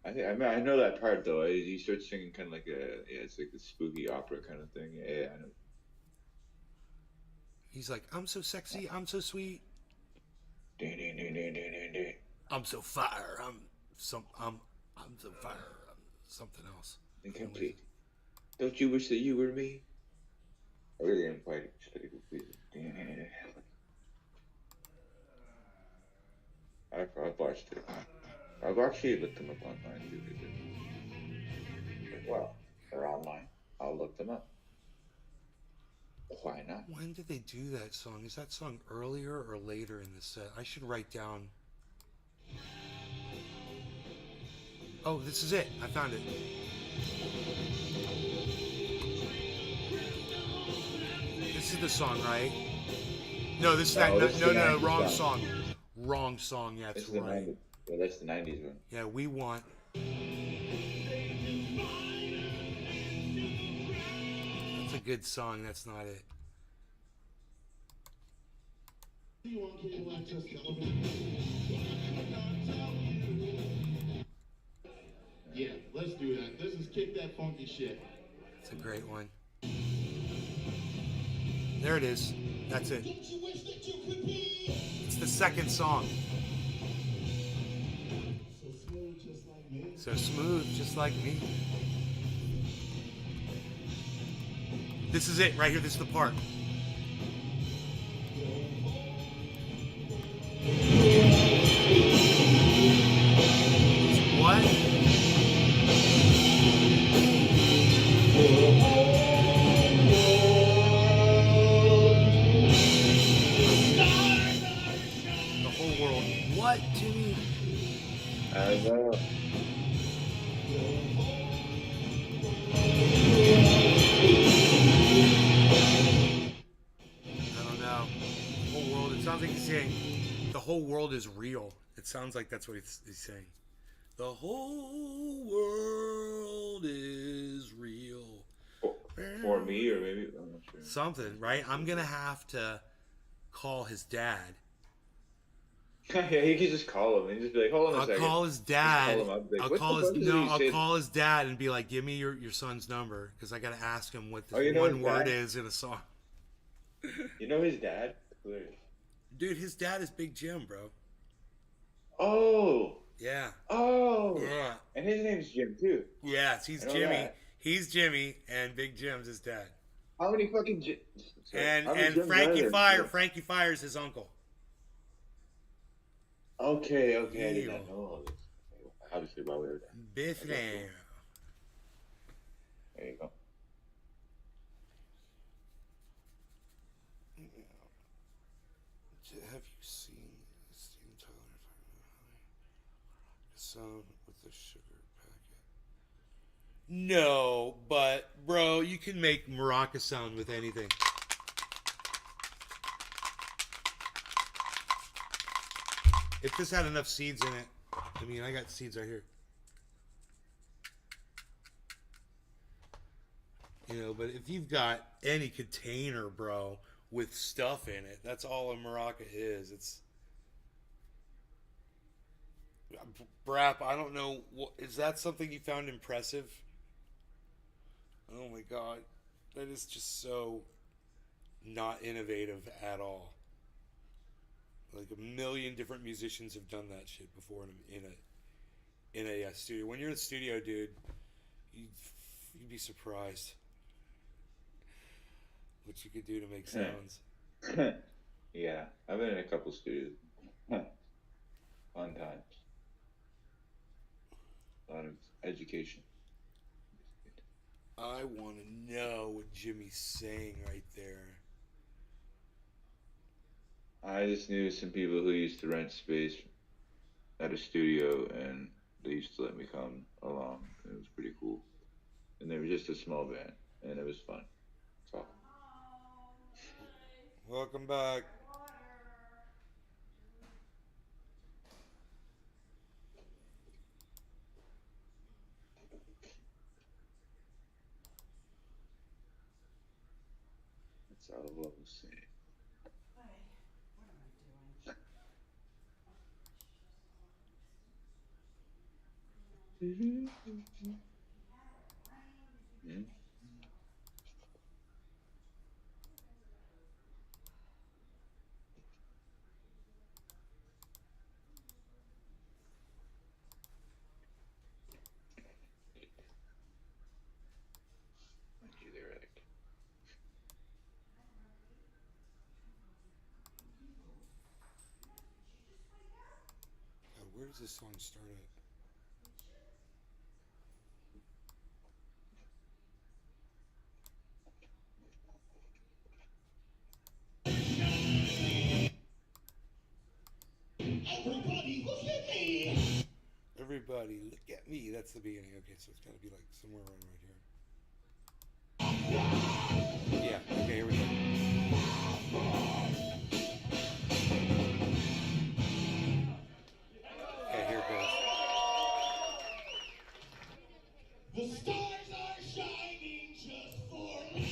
[SPEAKER 3] I know that part though. He starts singing kind of like it's like the spooky opera kind of thing. Yeah, I know.
[SPEAKER 1] He's like, I'm so sexy, I'm so sweet,
[SPEAKER 3] Ding, ding, ding, ding, ding, ding, ding.
[SPEAKER 1] I'm so fire, I'm so fire, I'm something else.
[SPEAKER 3] Incomplete. Don't you wish that you were me? I really am quite complete. I've watched it. I've actually looked them up online too. Well, they're online. I'll look them up. Why not?
[SPEAKER 1] When did they do that song? Is that song earlier or later in the set? I should write down. Oh, this is it. I found it. This is the song, right? No, this is that.
[SPEAKER 3] No, this is
[SPEAKER 1] No,
[SPEAKER 3] the
[SPEAKER 1] no,
[SPEAKER 3] 90s
[SPEAKER 1] wrong
[SPEAKER 3] song.
[SPEAKER 1] song. Wrong song. Yeah,
[SPEAKER 3] This
[SPEAKER 1] that's
[SPEAKER 3] is the
[SPEAKER 1] right.
[SPEAKER 3] 90s. Well, that's the 90s one.
[SPEAKER 1] Yeah, we want. That's a good song. That's not it.
[SPEAKER 5] Yeah, let's do that. Let's just kick that funky shit.
[SPEAKER 1] It's a great one. There it is. That's it. It's the second song. So smooth, just like me. This is it right here. This is the part. What? The whole world. What, Jimmy?
[SPEAKER 3] I know.
[SPEAKER 1] I don't know. The whole world. It sounds like he's saying the whole world is real. It sounds like that's what he's saying. The whole world is real.
[SPEAKER 3] For me, or maybe I'm not sure.
[SPEAKER 1] Something, right? I'm gonna have to call his dad.
[SPEAKER 3] Yeah, he could just call him and just be like, "Hold on a
[SPEAKER 1] I'll
[SPEAKER 3] second."
[SPEAKER 1] call his
[SPEAKER 3] Just
[SPEAKER 1] dad.
[SPEAKER 3] call him up. Like,
[SPEAKER 1] I'll
[SPEAKER 3] what
[SPEAKER 1] call
[SPEAKER 3] the
[SPEAKER 1] his
[SPEAKER 3] fuck is
[SPEAKER 1] no.
[SPEAKER 3] he
[SPEAKER 1] I'll
[SPEAKER 3] saying?
[SPEAKER 1] call his dad and be like, "Give me your son's number," because I gotta ask him what this
[SPEAKER 3] Oh, you know
[SPEAKER 1] one
[SPEAKER 3] his
[SPEAKER 1] word
[SPEAKER 3] dad?
[SPEAKER 1] is in a song.
[SPEAKER 3] You know his dad? Hilarious.
[SPEAKER 1] Dude, his dad is Big Jim, bro.
[SPEAKER 3] Oh,
[SPEAKER 1] Yeah,
[SPEAKER 3] oh,
[SPEAKER 1] yeah,
[SPEAKER 3] and his name's Jim too.
[SPEAKER 1] yes. He's
[SPEAKER 3] I know
[SPEAKER 1] Jimmy.
[SPEAKER 3] that.
[SPEAKER 1] He's Jimmy, and Big Jim's his dad.
[SPEAKER 3] How many fucking
[SPEAKER 1] And
[SPEAKER 3] how many
[SPEAKER 1] and
[SPEAKER 3] Jims are
[SPEAKER 1] Frankie
[SPEAKER 3] there?
[SPEAKER 1] Fire. Frankie Fire's his uncle.
[SPEAKER 3] Okay, I did
[SPEAKER 1] Ew.
[SPEAKER 3] not know all this. Obviously, while we were there.
[SPEAKER 1] Biff
[SPEAKER 3] Okay, cool.
[SPEAKER 1] now.
[SPEAKER 3] There you go.
[SPEAKER 1] Have you seen Steven Tyler talking about the sound with the sugar packet? No, but bro, you can make maraca sound with anything. If this had enough seeds in it, I mean, I got seeds right here. You know, but if you've got any container, bro, with stuff in it, that's all a maraca is. It's Brap, I don't know. Is that something you found impressive? Oh my god, that is just so not innovative at all. Like a million different musicians have done that shit before in a studio. When you're in the studio, dude, you'd be surprised what you could do to make sounds.
[SPEAKER 3] Yeah, I've been in a couple studios. Fun times. A lot of education.
[SPEAKER 1] I want to know what Jimmy's saying right there.
[SPEAKER 3] I just knew some people who used to rent space at a studio, and they used to let me come along. It was pretty cool. And they were just a small band, and it was fun. That's all.
[SPEAKER 1] Welcome back.
[SPEAKER 3] That's all I was saying. Hmm? Thank you there, Eric.
[SPEAKER 1] God, where does this song start at?
[SPEAKER 5] Everybody look at me.
[SPEAKER 1] Everybody, look at me. That's the beginning. Okay, so it's got to be like somewhere around right here. Yeah. Okay, here we go. Okay, here it goes.
[SPEAKER 5] The stars are shining just for me.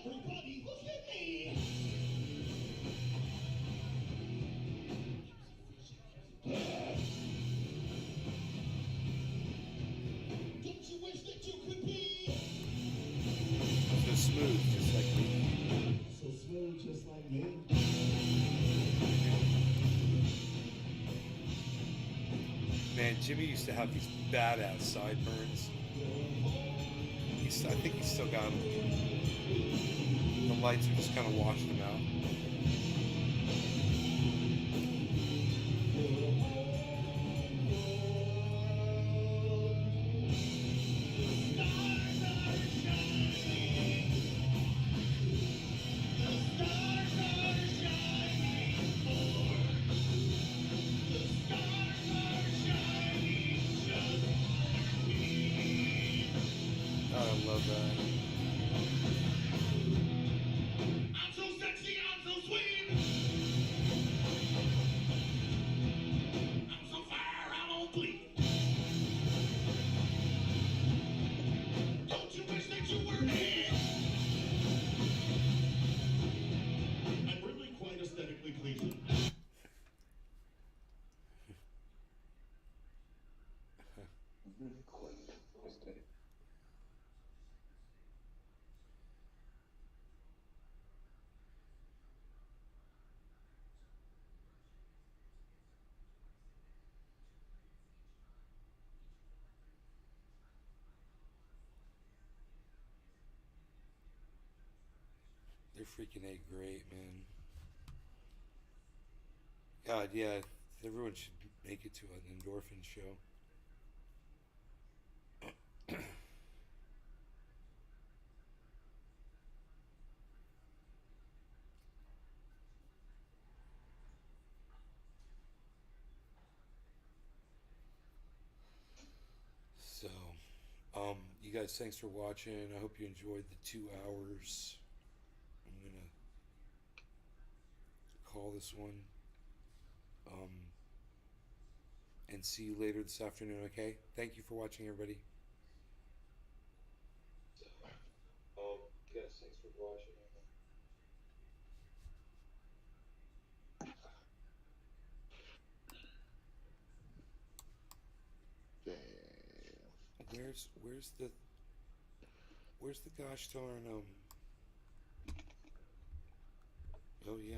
[SPEAKER 5] Everybody look at me. Don't you wish that you could be
[SPEAKER 1] So smooth, just like me.
[SPEAKER 5] so smooth just like me?
[SPEAKER 1] Man, Jimmy used to have these badass sideburns. I think he's still got them. The lights are just kind of washed him out. God, I love that.
[SPEAKER 5] I'm so sexy, I'm so sweet. I'm so fire, I won't bleed. Don't you wish that you were me? I'm really quite aesthetically pleasing.
[SPEAKER 3] Quite aesthetic.
[SPEAKER 1] They're freaking A great, man. God, yeah, everyone should make it to an endorphin show. So, you guys, thanks for watching. I hope you enjoyed the 2 hours. I'm gonna call this one. And see you later this afternoon, okay? Thank you for watching, everybody. Yes, thanks for watching.
[SPEAKER 4] Damn.
[SPEAKER 1] Where's the gosh darn oh yeah.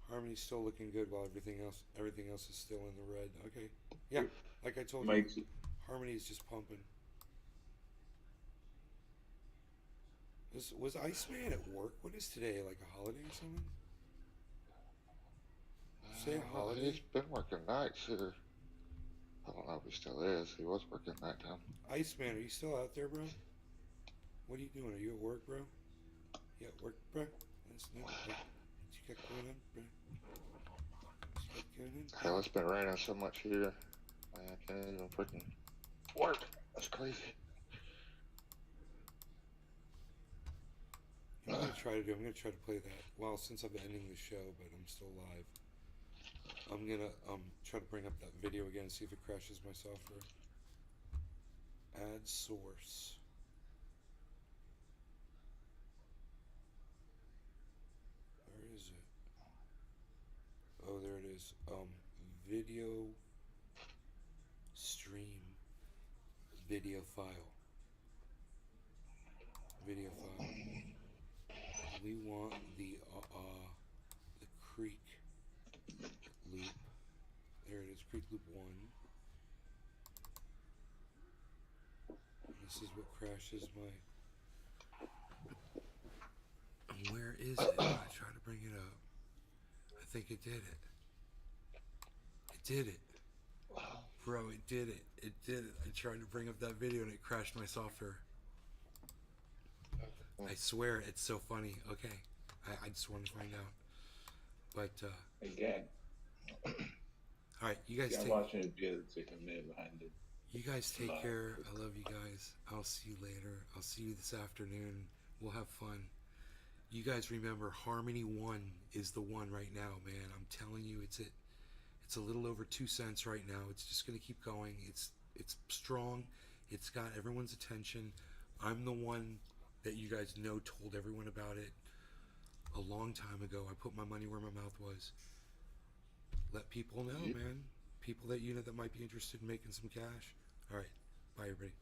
[SPEAKER 1] Harmony's still looking good while everything else is still in the red. Okay. Yeah, like I told
[SPEAKER 3] Mike's,
[SPEAKER 1] you, Harmony's just pumping. Was Iceman at work? What is today? Like a holiday or something? Say a holiday?
[SPEAKER 4] He's been working nights here. I don't know if he still is. He was working nighttime.
[SPEAKER 1] Iceman, are you still out there, bro? What are you doing? Are you at work, bro? You at work, bro? That's not what you got going on, bro? What you got going on?
[SPEAKER 4] Hell, it's been raining so much here. I can't even freaking work. That's crazy.
[SPEAKER 1] I'm gonna try to play that. Well, since I'm ending the show, but I'm still live. I'm gonna try to bring up that video again and see if it crashes my software. Add source. Where is it? Oh, there it is. Video stream video file. Video file. We want the creek loop. There it is, creek loop 1. This is what crashes my. Where is it? I try to bring it up. I think it did it. It did it. Bro, it did it. It did it. I tried to bring up that video and it crashed my software. I swear, it's so funny. Okay. I just want to find out. But,
[SPEAKER 3] Again.
[SPEAKER 1] alright, you guys
[SPEAKER 3] I'm
[SPEAKER 1] take...
[SPEAKER 3] watching a video that's like a minute behind it.
[SPEAKER 1] You guys take care. I love you guys. I'll see you later. I'll see you this afternoon. We'll have fun. You guys remember, Harmony 1 is the one right now, man. I'm telling you, it's a little over 2 cents right now. It's just going to keep going. It's strong. It's got everyone's attention. I'm the one that you guys know told everyone about it a long time ago. I put my money where my mouth was. Let people know, man. People that you know that might be interested in making some cash. All right. Bye, everybody.